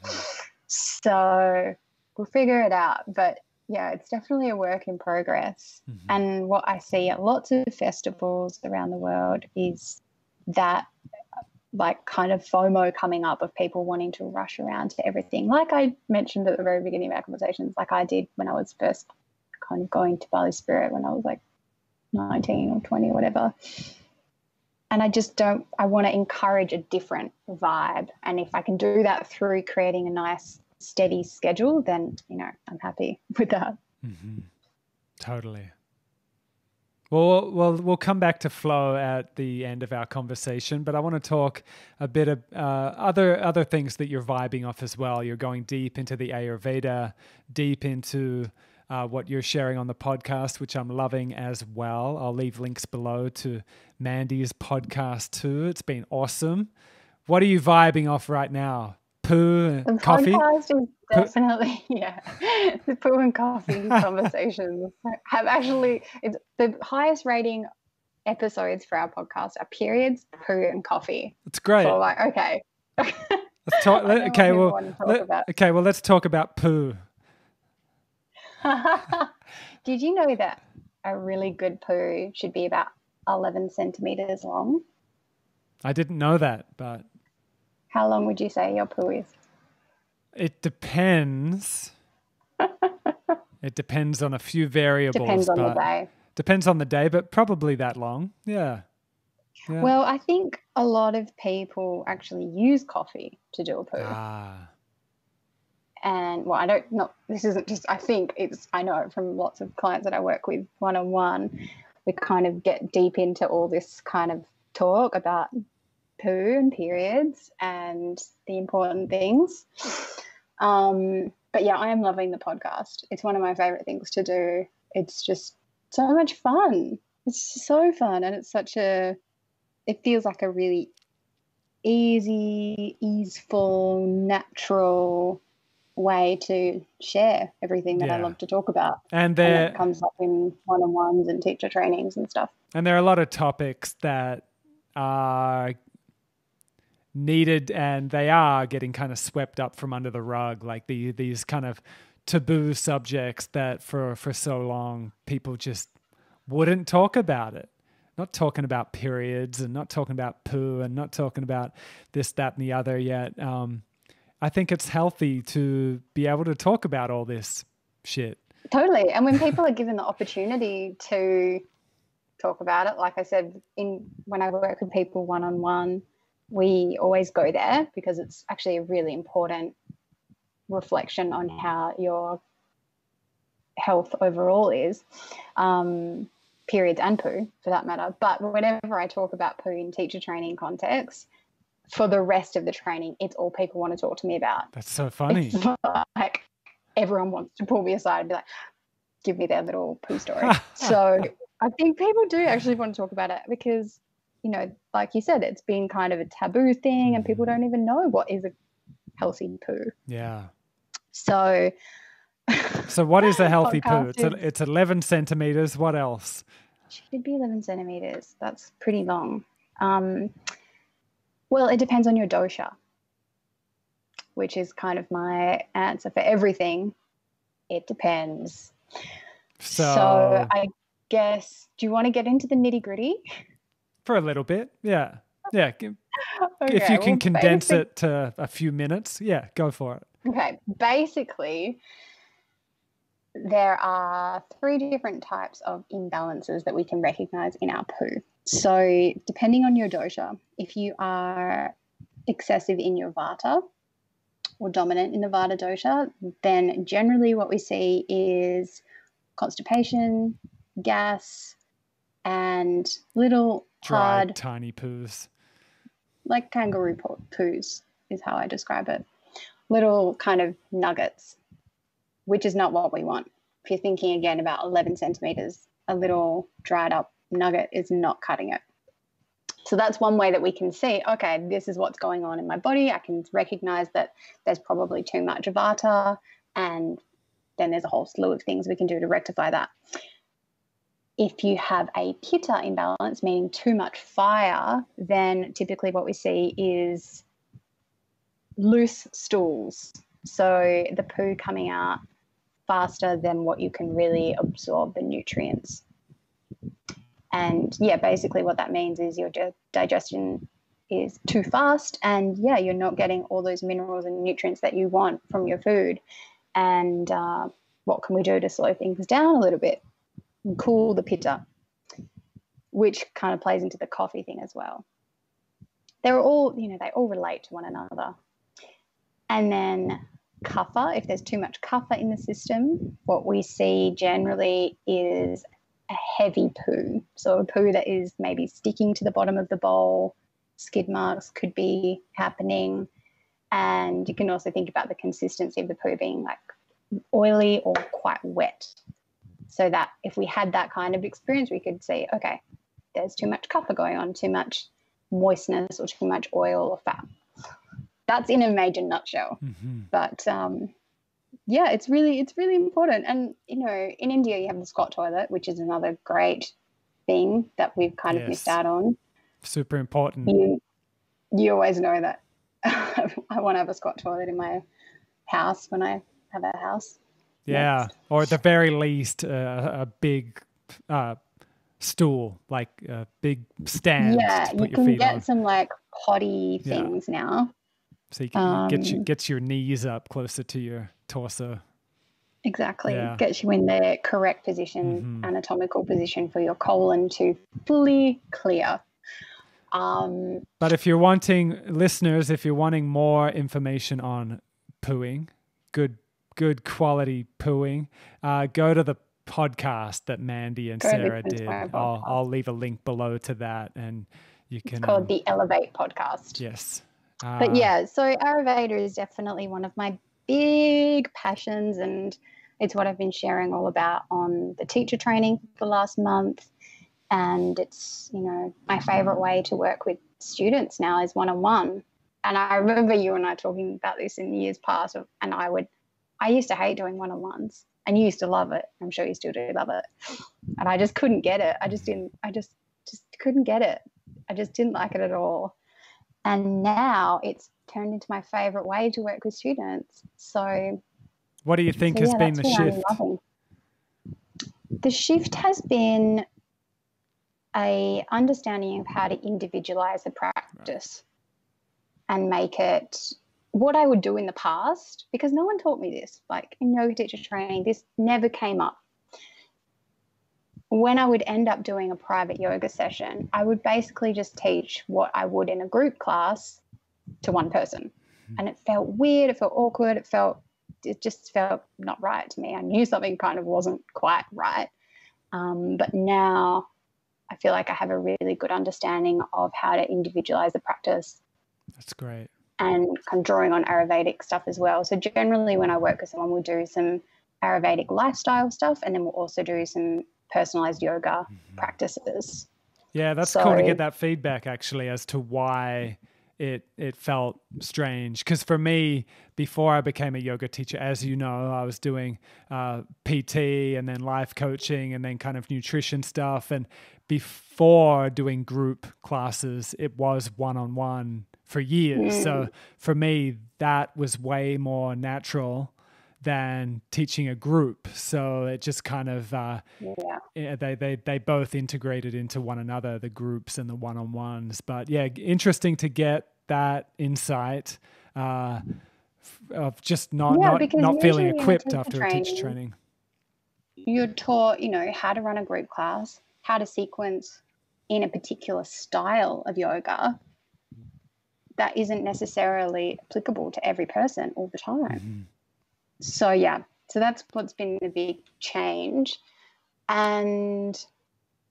[SPEAKER 2] So we'll figure it out. But yeah, it's definitely a work in progress. And what I see at lots of festivals around the world is that, like, kind of FOMO coming up of people wanting to rush around to everything. Like I mentioned at the very beginning of our conversations, like I did when I was first kind of going to Bali Spirit when I was like 19 or 20 or whatever. And I want to encourage a different vibe. And if I can do that through creating a nice, steady schedule, then, I'm happy with that.
[SPEAKER 1] Totally. Well, we'll come back to flow at the end of our conversation, but I want to talk a bit of other things that you're vibing off as well. You're going deep into the Ayurveda, deep into what you're sharing on the podcast, which I'm loving as well. I'll leave links below to Mandy's podcast too. It's been awesome. What are you vibing off right now? Poo and coffee?
[SPEAKER 2] The podcast is definitely, the poo and coffee conversations have actually, it's the highest rating episodes for our podcast are periods, poo and coffee.
[SPEAKER 1] It's great.
[SPEAKER 2] So like, okay.
[SPEAKER 1] Let's talk, let's talk about poo.
[SPEAKER 2] Did you know that a really good poo should be about 11 centimeters long?
[SPEAKER 1] I didn't know that, but...
[SPEAKER 2] How long would you say your poo is?
[SPEAKER 1] It depends. It depends on a few variables.
[SPEAKER 2] Depends on the day.
[SPEAKER 1] Depends on the day, but probably that long. Yeah.
[SPEAKER 2] Well, I think a lot of people actually use coffee to do a poo. And this isn't just, I know from lots of clients that I work with one-on-one, we kind of get deep into all this kind of talk about poo and periods and the important things. But yeah, I am loving the podcast. It's one of my favorite things to do. It's just so much fun. It's so fun. And it feels like a really easy, easeful, natural way to share everything that I love to talk about. And it comes up in one-on-ones and teacher trainings and stuff.
[SPEAKER 1] And there are a lot of topics that are needed, and they are getting kind of swept up from under the rug, like these kind of taboo subjects that for so long people just wouldn't talk about it. Not talking about periods and not talking about poo and not talking about this, that, and the other yet. I think it's healthy to be able to talk about all this shit.
[SPEAKER 2] Totally. And when people are given the opportunity to talk about it, like I said, when I work with people one-on-one, we always go there because it's actually a really important reflection on how your health overall is, periods and poo for that matter. But whenever I talk about poo in teacher training context, for the rest of the training, it's all people want to talk to me about.
[SPEAKER 1] That's so funny.
[SPEAKER 2] It's like everyone wants to pull me aside and be like, give me their little poo story. So I think people do actually want to talk about it because, like you said, it's been kind of a taboo thing and people don't even know what is a healthy poo.
[SPEAKER 1] Yeah.
[SPEAKER 2] So
[SPEAKER 1] what is a healthy poo? It's 11 centimeters. What else?
[SPEAKER 2] Should be 11 centimeters. That's pretty long. Well, it depends on your dosha, which is kind of my answer for everything. It depends. So I guess, do you want to get into the nitty-gritty?
[SPEAKER 1] For a little bit, yeah. Yeah.
[SPEAKER 2] Okay,
[SPEAKER 1] If you can condense it to a few minutes, yeah, go for it.
[SPEAKER 2] Okay, basically, there are 3 different types of imbalances that we can recognize in our poo. So depending on your dosha, if you are excessive in your vata or dominant in the vata dosha, then generally what we see is constipation, gas, and little
[SPEAKER 1] dry,
[SPEAKER 2] hard,
[SPEAKER 1] tiny poos.
[SPEAKER 2] like kangaroo poos is how I describe it. Little kind of nuggets, which is not what we want. If you're thinking again about 11 centimeters, a little dried up nugget is not cutting it. So that's one way that we can see, okay, this is what's going on in my body. I can recognize that there's probably too much vata, and then there's a whole slew of things we can do to rectify that. If you have a pitta imbalance, meaning too much fire, then typically what we see is loose stools. So the poo coming out faster than what you can really absorb the nutrients. And yeah, basically what that means is your digestion is too fast, and yeah, you're not getting all those minerals and nutrients that you want from your food. And what can we do to slow things down a little bit and cool the pitta, which kind of plays into the coffee thing as well. They're all, they all relate to one another. And then kapha, if there's too much kapha in the system, what we see generally is a heavy poo. So a poo that is maybe sticking to the bottom of the bowl, skid marks could be happening. And you can also think about the consistency of the poo being like oily or quite wet. So that if we had that kind of experience, we could say, okay, there's too much kapha going on, too much moistness or too much oil or fat. That's in a major nutshell. Mm-hmm. But yeah, it's really important. And in India you have the squat toilet, which is another great thing that we've kind of missed out on.
[SPEAKER 1] Super important.
[SPEAKER 2] You always know that I want to have a squat toilet in my house when I have a house.
[SPEAKER 1] Yeah, next. Or at the very least, a big stool, like a big stand.
[SPEAKER 2] Yeah,
[SPEAKER 1] to put
[SPEAKER 2] you
[SPEAKER 1] your feet
[SPEAKER 2] can get
[SPEAKER 1] on.
[SPEAKER 2] some like potty things now.
[SPEAKER 1] So you can get your knees up closer to your torso.
[SPEAKER 2] Exactly. Yeah. Gets you in the correct position, anatomical position for your colon to fully clear.
[SPEAKER 1] But if you're wanting, listeners, if you're wanting more information on pooing, good quality pooing, go to the podcast that Mandy and Sarah did. I'll leave a link below to that, and you can.
[SPEAKER 2] It's called the Elevate podcast.
[SPEAKER 1] Yes.
[SPEAKER 2] But yeah, so Ayurveda is definitely one of my big passions, and it's what I've been sharing all about on the teacher training for the last month. And it's, my favorite way to work with students now is one-on-one. And I remember you and I talking about this in years past, and I used to hate doing one-on-ones, and you used to love it. I'm sure you still do love it. And I just couldn't get it. I just couldn't get it. I just didn't like it at all. And now it's turned into my favorite way to work with students. So
[SPEAKER 1] what do you think has been the shift?
[SPEAKER 2] The shift has been a understanding of how to individualize the practice and make it what I would do in the past, because no one taught me this. Like in yoga teacher training, this never came up. When I would end up doing a private yoga session, I would basically just teach what I would in a group class to one person. And it felt weird, it felt awkward, it just felt not right to me. I knew something kind of wasn't quite right. But now I feel like I have a really good understanding of how to individualize the practice.
[SPEAKER 1] That's great.
[SPEAKER 2] And kind of drawing on Ayurvedic stuff as well. So generally when I work with someone, we'll do some Ayurvedic lifestyle stuff, and then we'll also do some personalized yoga practices.
[SPEAKER 1] Yeah, that's cool to get that feedback actually as to why it felt strange. Because for me, before I became a yoga teacher, as you know, I was doing PT and then life coaching and then kind of nutrition stuff. And before doing group classes, it was one-on-one for years. So for me, that was way more natural than teaching a group. So it just kind of, they both integrated into one another, the groups and the one-on-ones. But yeah, interesting to get that insight of just not feeling equipped after a teacher training.
[SPEAKER 2] You're taught, how to run a group class, how to sequence in a particular style of yoga that isn't necessarily applicable to every person all the time. So that's what's been a big change, and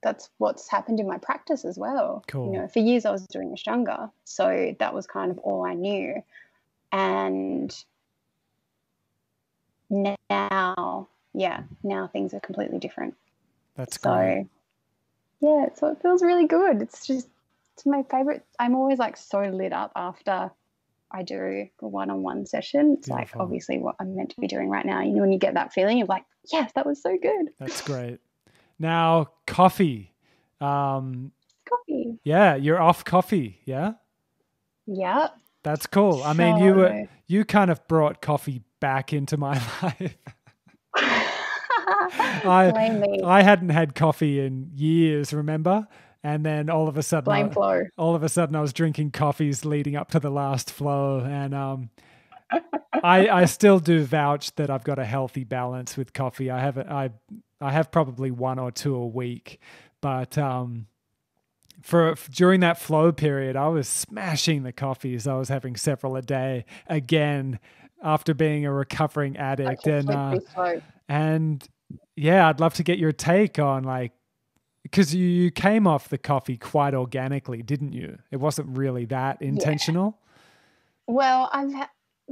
[SPEAKER 2] that's what's happened in my practice as well.
[SPEAKER 1] Cool.
[SPEAKER 2] For years I was doing Ashtanga, so that was kind of all I knew, and now things are completely different.
[SPEAKER 1] That's great.
[SPEAKER 2] So it feels really good. It's my favorite. I'm always like so lit up after I do a one-on-one session. It's
[SPEAKER 1] Beautiful.
[SPEAKER 2] like obviously what I'm meant to be doing right now. When you get that feeling of like, yes, that was so good.
[SPEAKER 1] That's great. Now, coffee.
[SPEAKER 2] Coffee.
[SPEAKER 1] Yeah, you're off coffee. Yeah.
[SPEAKER 2] Yeah.
[SPEAKER 1] That's cool. I mean, you kind of brought coffee back into my life. I hadn't had coffee in years, remember? And then all of a sudden I was drinking coffees leading up to the last flow. And I still do vouch that I've got a healthy balance with coffee. I have probably one or two a week, but during that flow period, I was smashing the coffees. I was having several a day again after being a recovering addict. And yeah, I'd love to get your take on because you came off the coffee quite organically, didn't you? It wasn't really that intentional.
[SPEAKER 2] Yeah. Well, I've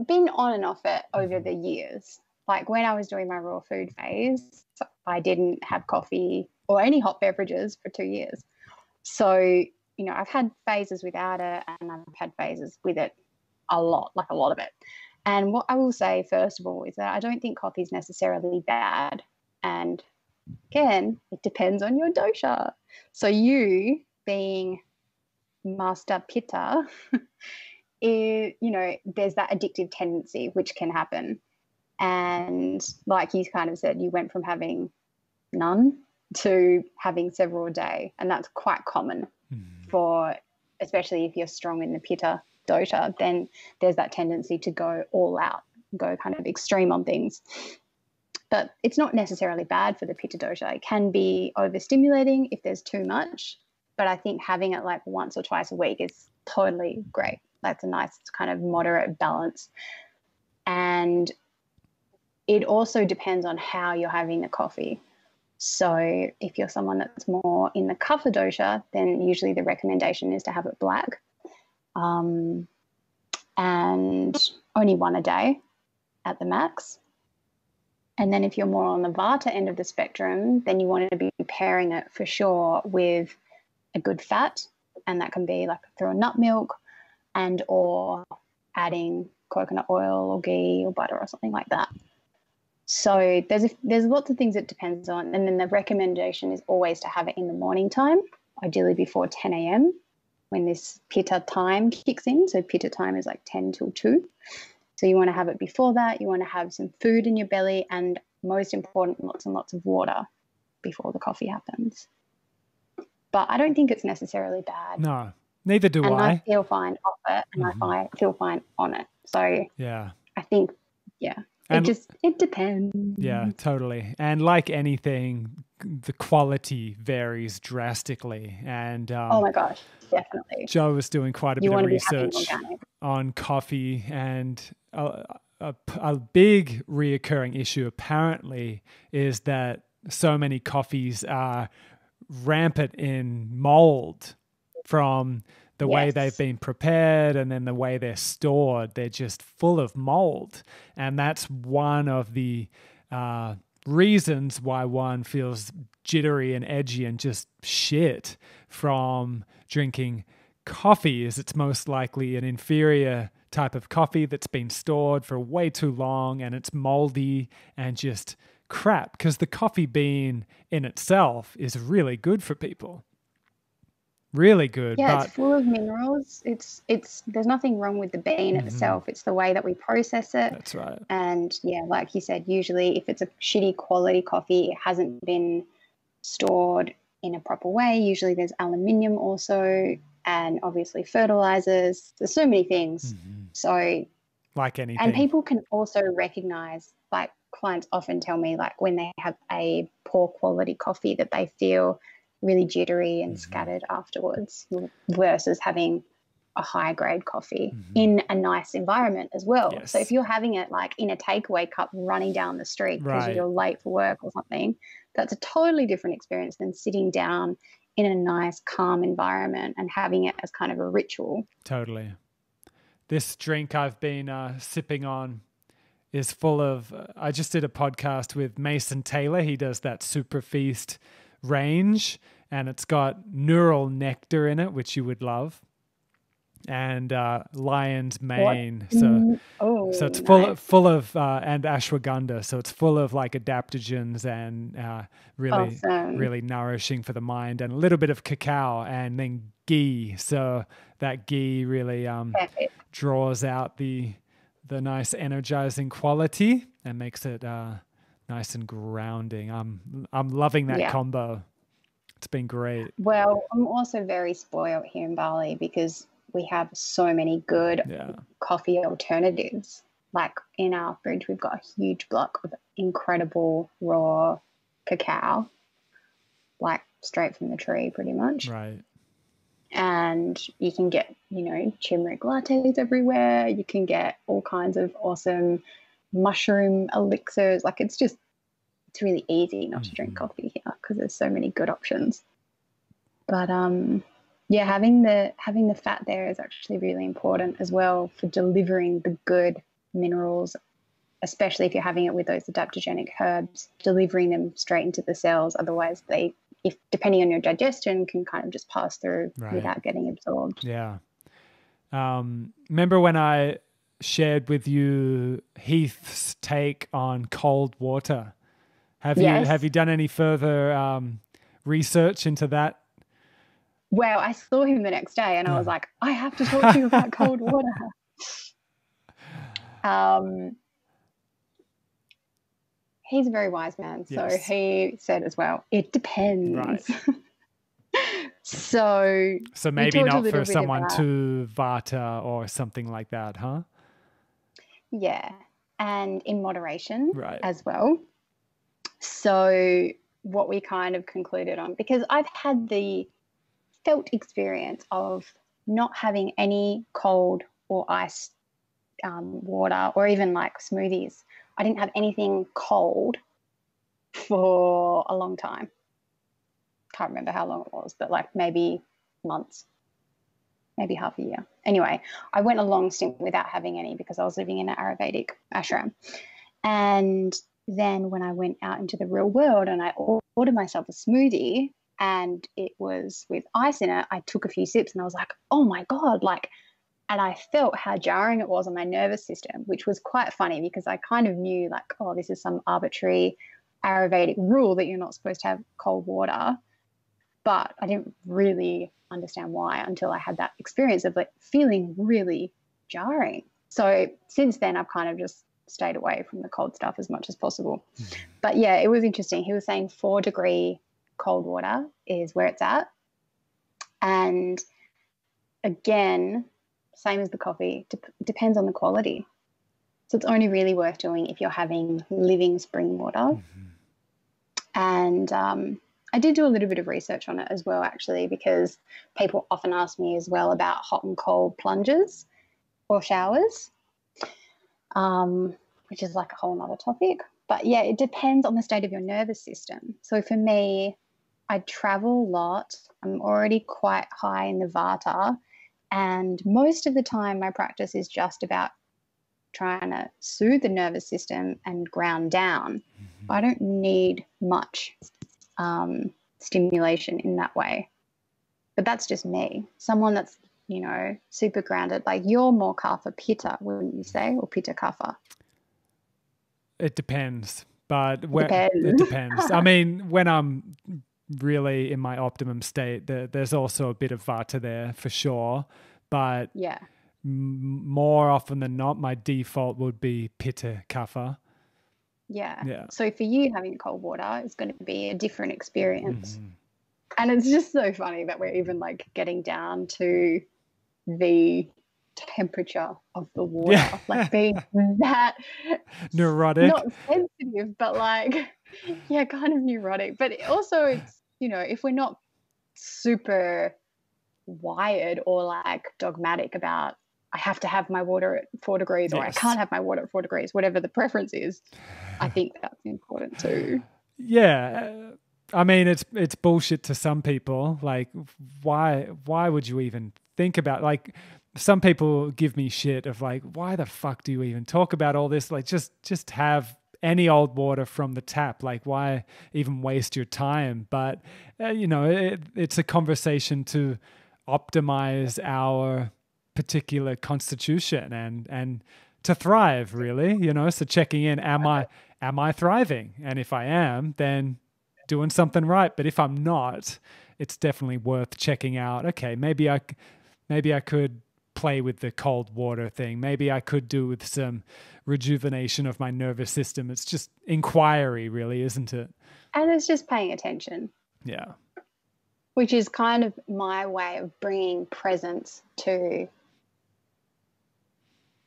[SPEAKER 2] been on and off it over the years. Like when I was doing my raw food phase, I didn't have coffee or any hot beverages for 2 years. So, I've had phases without it, and I've had phases with it a lot of it. And what I will say, first of all, is that I don't think coffee is necessarily bad. And again, it depends on your dosha. So you being master pitta, there's that addictive tendency which can happen. And like you kind of said, you went from having none to having several a day. And that's quite common especially if you're strong in the pitta dosha, then there's that tendency to go all out, go kind of extreme on things. But it's not necessarily bad for the pitta dosha. It can be overstimulating if there's too much, but I think having it like once or twice a week is totally great. That's a nice kind of moderate balance. And it also depends on how you're having the coffee. So if you're someone that's more in the kapha dosha, then usually the recommendation is to have it black. And only one a day at the max. And then if you're more on the vata end of the spectrum, then you want to be pairing it for sure with a good fat, and that can be like through a nut milk and or adding coconut oil or ghee or butter or something like that. So there's lots of things it depends on. And then the recommendation is always to have it in the morning time, ideally before 10 a.m. when this pitta time kicks in. So pitta time is like 10 till 2. So you want to have it before that. You want to have some food in your belly, and most important, lots and lots of water before the coffee happens. But I don't think it's necessarily bad.
[SPEAKER 1] No, neither do
[SPEAKER 2] and
[SPEAKER 1] I.
[SPEAKER 2] I feel fine off it, and I feel fine on it. So
[SPEAKER 1] yeah,
[SPEAKER 2] I think, it depends.
[SPEAKER 1] Yeah, totally. And like anything, the quality varies drastically. And
[SPEAKER 2] oh my gosh, definitely.
[SPEAKER 1] Joe was doing quite a bit of research on coffee, and a big reoccurring issue apparently is that so many coffees are rampant in mold from the way they've been prepared, and then the way they're stored. They're just full of mold. And that's one of the reasons why one feels jittery and edgy and just shit from drinking coffee, is it's most likely an inferior type of coffee that's been stored for way too long, and it's moldy and just crap, because the coffee bean in itself is really good for people. really good.
[SPEAKER 2] Yeah, it's
[SPEAKER 1] But
[SPEAKER 2] full of minerals. It's there's nothing wrong with the bean itself. It's the way that we process it.
[SPEAKER 1] that's right.
[SPEAKER 2] And yeah, like you said, usually if it's a shitty quality coffee, it hasn't been stored in a proper way. Usually there's aluminium also, and obviously fertilizers. There's so many things. So,
[SPEAKER 1] Like anything.
[SPEAKER 2] and people can also recognize, like clients often tell me, like when they have a poor quality coffee, that they feel really jittery and scattered afterwards versus having a high grade coffee in a nice environment as well.
[SPEAKER 1] Yes.
[SPEAKER 2] So if you're having it like in a takeaway cup running down the street because
[SPEAKER 1] Right.
[SPEAKER 2] you're late for work or something, that's a totally different experience than sitting down in a nice calm environment and having it as kind of a ritual.
[SPEAKER 1] Totally. This drink I've been sipping on is full of, I just did a podcast with Mason Taylor. He does that Super Feast range, and it's got neural nectar in it, which you would love, and lion's mane. So it's full of and ashwagandha. So it's full of like adaptogens and really nourishing for the mind, and a little bit of cacao, and then ghee. So that ghee really draws out the nice energizing quality and makes it nice and grounding. I'm loving that combo. It's been great.
[SPEAKER 2] Well, I'm also very spoiled here in Bali because we have so many good coffee alternatives. Like in our fridge, we've got a huge block of incredible raw cacao, like straight from the tree pretty much.
[SPEAKER 1] Right.
[SPEAKER 2] And you can get, turmeric lattes everywhere. You can get all kinds of awesome mushroom elixirs. Like it's really easy not to drink coffee here because there's so many good options. But having the fat there is actually really important as well for delivering the good minerals, especially if you're having it with those adaptogenic herbs, delivering them straight into the cells. Otherwise, if depending on your digestion, can kind of just pass through without getting absorbed.
[SPEAKER 1] Yeah. Remember when I shared with you Heath's take on cold water? Have you done any further research into that?
[SPEAKER 2] Well, I saw him the next day and I was like, I have to talk to you about cold water. He's a very wise man. So he said as well, it depends.
[SPEAKER 1] Right.
[SPEAKER 2] So
[SPEAKER 1] maybe not for someone to Vata or something like that, huh?
[SPEAKER 2] Yeah. And in moderation as well. So what we kind of concluded on, because I've had the felt experience of not having any cold or ice water or even like smoothies. I didn't have anything cold for a long time. Can't remember how long it was, but like maybe months, maybe half a year. Anyway, I went a long stint without having any because I was living in an Ayurvedic ashram. And then when I went out into the real world and I ordered myself a smoothie and it was with ice in it, I took a few sips and I was like, oh my God, and I felt how jarring it was on my nervous system, which was quite funny because I kind of knew like, oh, this is some arbitrary Ayurvedic rule that you're not supposed to have cold water. But I didn't really understand why until I had that experience of like feeling really jarring. So since then, I've kind of just stayed away from the cold stuff as much as possible. But yeah, it was interesting. He was saying 4-degree cold water is where it's at. And again, same as the coffee, depends on the quality. So it's only really worth doing if you're having living spring water. And I did do a little bit of research on it as well, actually, because people often ask me as well about hot and cold plunges or showers, which is like a whole nother topic. But yeah, it depends on the state of your nervous system. So for me, I travel a lot. I'm already quite high in the Vata. And most of the time my practice is just about trying to soothe the nervous system and ground down. I don't need much stimulation in that way. But that's just me. Someone that's, super grounded, like you're more Kapha Pitta, wouldn't you say, or Pitta Kapha?
[SPEAKER 1] It depends. But it depends. I mean, when I'm really in my optimum state. There's also a bit of vata there for sure, but
[SPEAKER 2] Yeah.
[SPEAKER 1] More often than not, my default would be pitta kapha.
[SPEAKER 2] Yeah.
[SPEAKER 1] Yeah.
[SPEAKER 2] So for you, having cold water is going to be a different experience.
[SPEAKER 1] Mm-hmm.
[SPEAKER 2] And it's just so funny that we're even like getting down to the temperature of the water,
[SPEAKER 1] Yeah.
[SPEAKER 2] like being that
[SPEAKER 1] Neurotic.
[SPEAKER 2] not sensitive, but like, yeah, kind of neurotic. But also it's, you know, if we're not super wired or like dogmatic about I have to have my water at 4 degrees or I can't have my water at 4 degrees, whatever the preference is, I think that's important too.
[SPEAKER 1] Yeah. I mean, it's bullshit to some people. Like, why would you even think about, like, some people give me shit of like, why the fuck do you even talk about all this? Like, just have any old water from the tap. Like, why even waste your time? But, you know, it's a conversation to optimize our particular constitution and to thrive, really, you know. So checking in, am I thriving? And if I am, then doing something right. But if I'm not, it's definitely worth checking out. Okay, maybe I could play with the cold water thing. Maybe I could do with some rejuvenation of my nervous system. It's just inquiry, really, isn't it?
[SPEAKER 2] And it's just paying attention.
[SPEAKER 1] Yeah.
[SPEAKER 2] Which is kind of my way of bringing presence to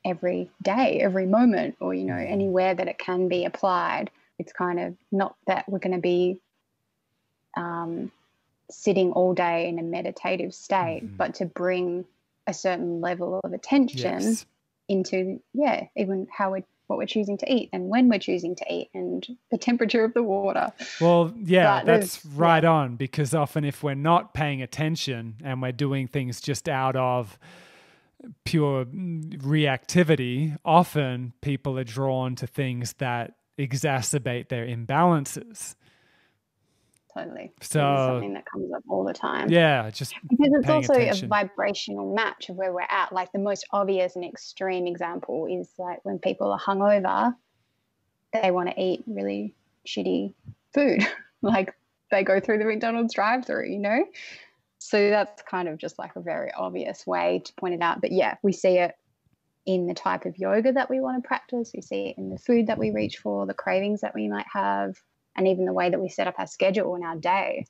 [SPEAKER 2] every day, every moment, or, you know, anywhere that it can be applied. It's kind of not that we're going to be sitting all day in a meditative state, but to bring a certain level of attention into, even what we're choosing to eat and when we're choosing to eat and the temperature of the water.
[SPEAKER 1] Well, yeah, that's right on, because often if we're not paying attention and we're doing things just out of pure reactivity, often people are drawn to things that exacerbate their imbalances.
[SPEAKER 2] Totally.
[SPEAKER 1] So
[SPEAKER 2] it's something that comes up all the time.
[SPEAKER 1] Yeah, just
[SPEAKER 2] because it's also
[SPEAKER 1] attention.
[SPEAKER 2] A vibrational match of where we're at. Like the most obvious and extreme example is like when people are hungover, they want to eat really shitty food. Like they go through the McDonald's drive-through, you know? So that's kind of just like a very obvious way to point it out. But yeah, we see it in the type of yoga that we want to practice. We see it in the food that we reach for, the cravings that we might have, and even the way that we set up our schedule in our day.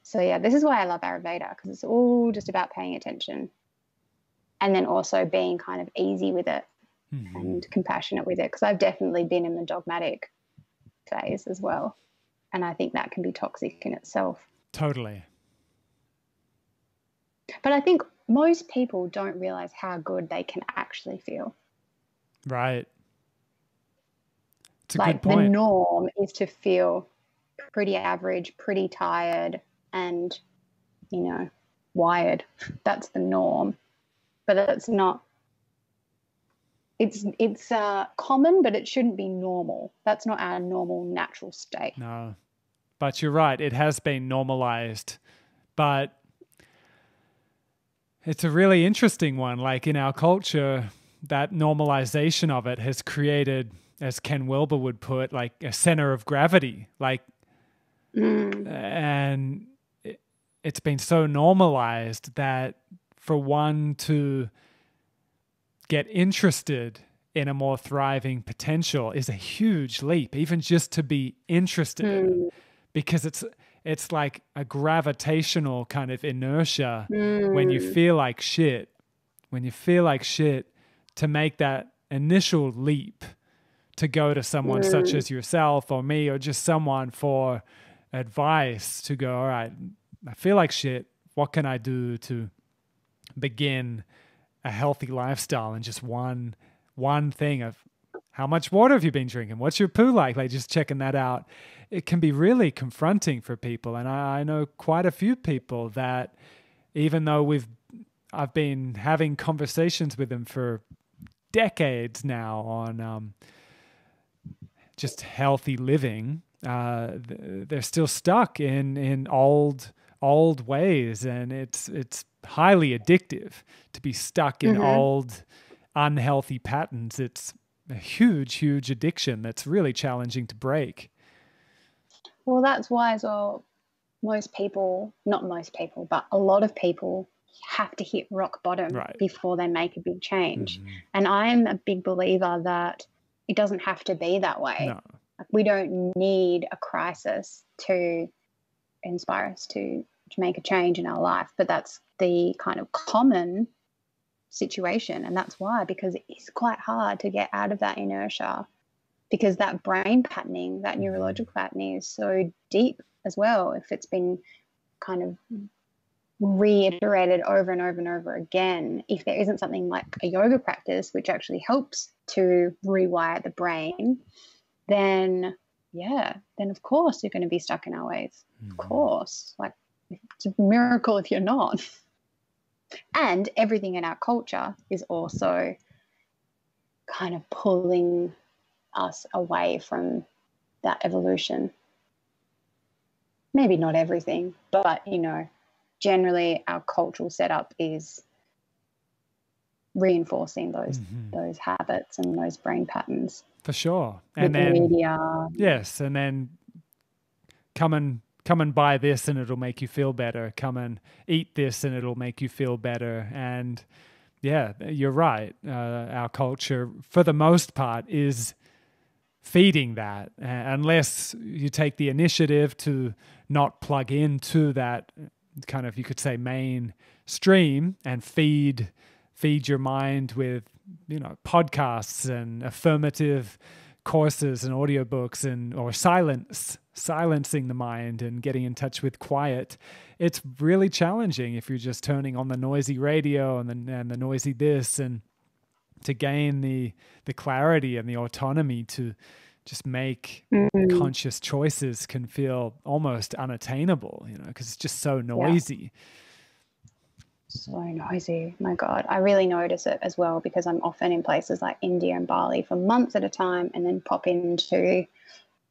[SPEAKER 2] So yeah, this is why I love Ayurveda, because it's all just about paying attention and then also being kind of easy with it and compassionate with it, because I've definitely been in the dogmatic phase as well. And I think that can be toxic in itself.
[SPEAKER 1] Totally.
[SPEAKER 2] But I think most people don't realize how good they can actually feel.
[SPEAKER 1] Right. It's a
[SPEAKER 2] like
[SPEAKER 1] good point.
[SPEAKER 2] The norm is to feel pretty average, pretty tired, and, you know, wired. That's the norm. But that's not. It's common, but it shouldn't be normal. That's not our normal, natural state.
[SPEAKER 1] No, but you're right. It has been normalized, but it's a really interesting one. Like in our culture, that normalization of it has created, as Ken Wilber would put, like a center of gravity. Like, and it's been so normalized that for one to get interested in a more thriving potential is a huge leap, even just to be interested in it, because it's like a gravitational kind of inertia when you feel like shit. When you feel like shit, to make that initial leap to go to someone such as yourself or me or just someone for advice, to go, all right, I feel like shit. What can I do to begin a healthy lifestyle? And just one thing of, how much water have you been drinking? What's your poo like? Like just checking that out. It can be really confronting for people. And I know quite a few people that, even though I've been having conversations with them for decades now on just healthy living, they're still stuck in old ways, and it's highly addictive to be stuck in old unhealthy patterns. It's a huge addiction that's really challenging to break.
[SPEAKER 2] Well, that's why as well, most people, not most people, but a lot of people have to hit rock bottom
[SPEAKER 1] Right.
[SPEAKER 2] before they make a big change. And I'm a big believer that it doesn't have to be that way.
[SPEAKER 1] No.
[SPEAKER 2] Like, we don't need a crisis to inspire us to make a change in our life, but that's the kind of common situation. And that's why, because it is quite hard to get out of that inertia, because that brain patterning, that neurological patterning is so deep as well. If it's been kind of reiterated over and over and over again, if there isn't something like a yoga practice which actually helps to rewire the brain, then of course you're going to be stuck in our ways. Of course. Like, it's a miracle if you're not. And everything in our culture is also kind of pulling us away from that evolution. Maybe not everything, but, you know, generally our cultural setup is reinforcing those habits and those brain patterns.
[SPEAKER 1] For sure.
[SPEAKER 2] And then media.
[SPEAKER 1] Yes, and then come and buy this and it'll make you feel better. Come and eat this and it'll make you feel better. And yeah, you're right. Our culture, for the most part, is feeding that, unless you take the initiative to not plug into that kind of, you could say, mainstream and feed your mind with, you know, podcasts and affirmative courses and audiobooks or silencing the mind and getting in touch with quiet. It's really challenging if you're just turning on the noisy radio and the noisy this, and to gain the clarity and the autonomy to just make conscious choices can feel almost unattainable, you know, because it's just so noisy.
[SPEAKER 2] So noisy. My God. I really notice it as well, because I'm often in places like India and Bali for months at a time, and then pop into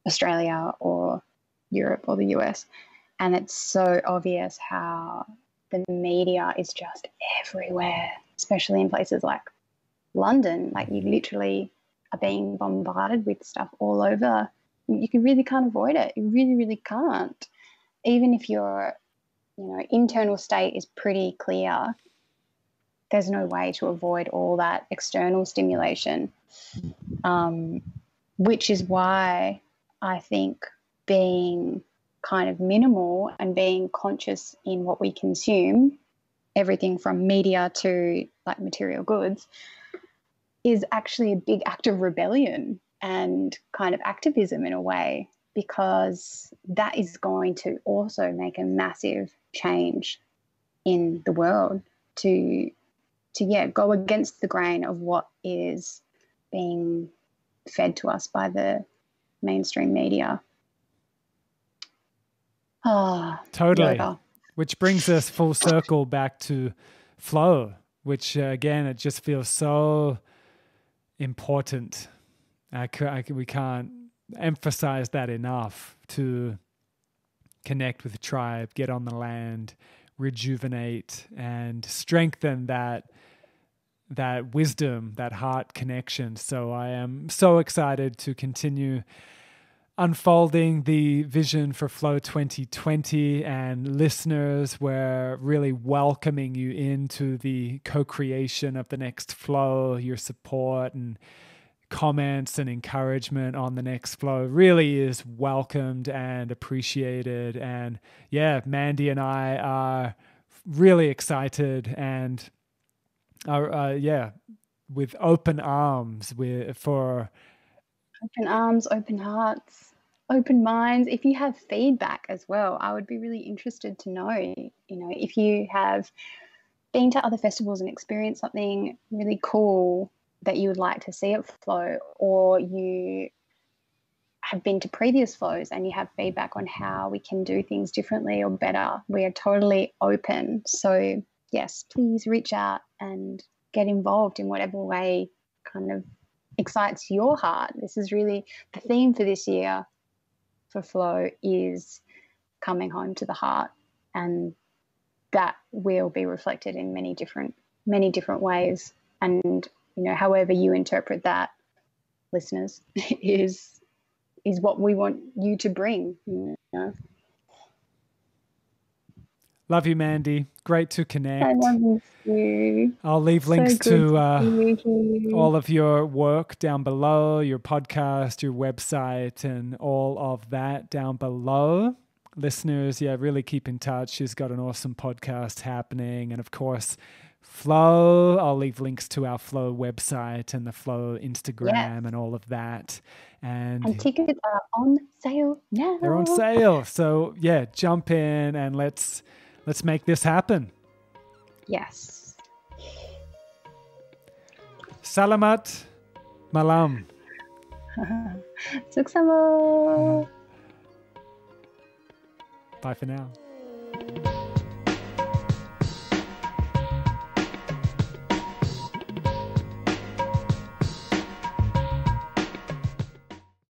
[SPEAKER 2] Australia or Europe or the US. And it's so obvious how the media is just everywhere, especially in places like London. Like, you literally are being bombarded with stuff all over. You really can't avoid it. You really, really can't. Even if your, you know, internal state is pretty clear, there's no way to avoid all that external stimulation, which is why I think being kind of minimal and being conscious in what we consume, everything from media to like material goods, is actually a big act of rebellion and kind of activism in a way, because that is going to also make a massive change in the world to go against the grain of what is being fed to us by the mainstream media.
[SPEAKER 1] Totally.
[SPEAKER 2] Yoga.
[SPEAKER 1] Which brings us full circle back to flow, which again, it just feels so important. We can't emphasize that enough, to connect with the tribe, get on the land, rejuvenate, and strengthen that wisdom, that heart connection. So I am so excited to continue unfolding the vision for Flow 2020, and listeners, we're really welcoming you into the co-creation of the next flow. Your support and comments and encouragement on the next flow really is welcomed and appreciated. And yeah, Mandy and I are really excited and are with open arms for
[SPEAKER 2] open arms, open hearts, open minds. If you have feedback as well, I would be really interested to know, you know, if you have been to other festivals and experienced something really cool that you would like to see at Flow, or you have been to previous flows and you have feedback on how we can do things differently or better. We are totally open. So yes, please reach out and get involved in whatever way kind of excites your heart. This is really the theme for this year for Flow, is coming home to the heart, and that will be reflected in many different ways. And, you know, however you interpret that, listeners, is is what we want you to bring. You know?
[SPEAKER 1] Love you, Mandy. Great to connect.
[SPEAKER 2] I love you.
[SPEAKER 1] I'll leave links to
[SPEAKER 2] you.
[SPEAKER 1] all of your work down below, your podcast, your website, and all of that down below. Listeners, yeah, really keep in touch. She's got an awesome podcast happening. And of course, Flow. I'll leave links to our Flow website and the Flow Instagram and all of that. And
[SPEAKER 2] tickets are on sale now.
[SPEAKER 1] They're on sale. So yeah, jump in and let's make this happen.
[SPEAKER 2] Yes.
[SPEAKER 1] Salamat malam.
[SPEAKER 2] Suksama.
[SPEAKER 1] Bye for now.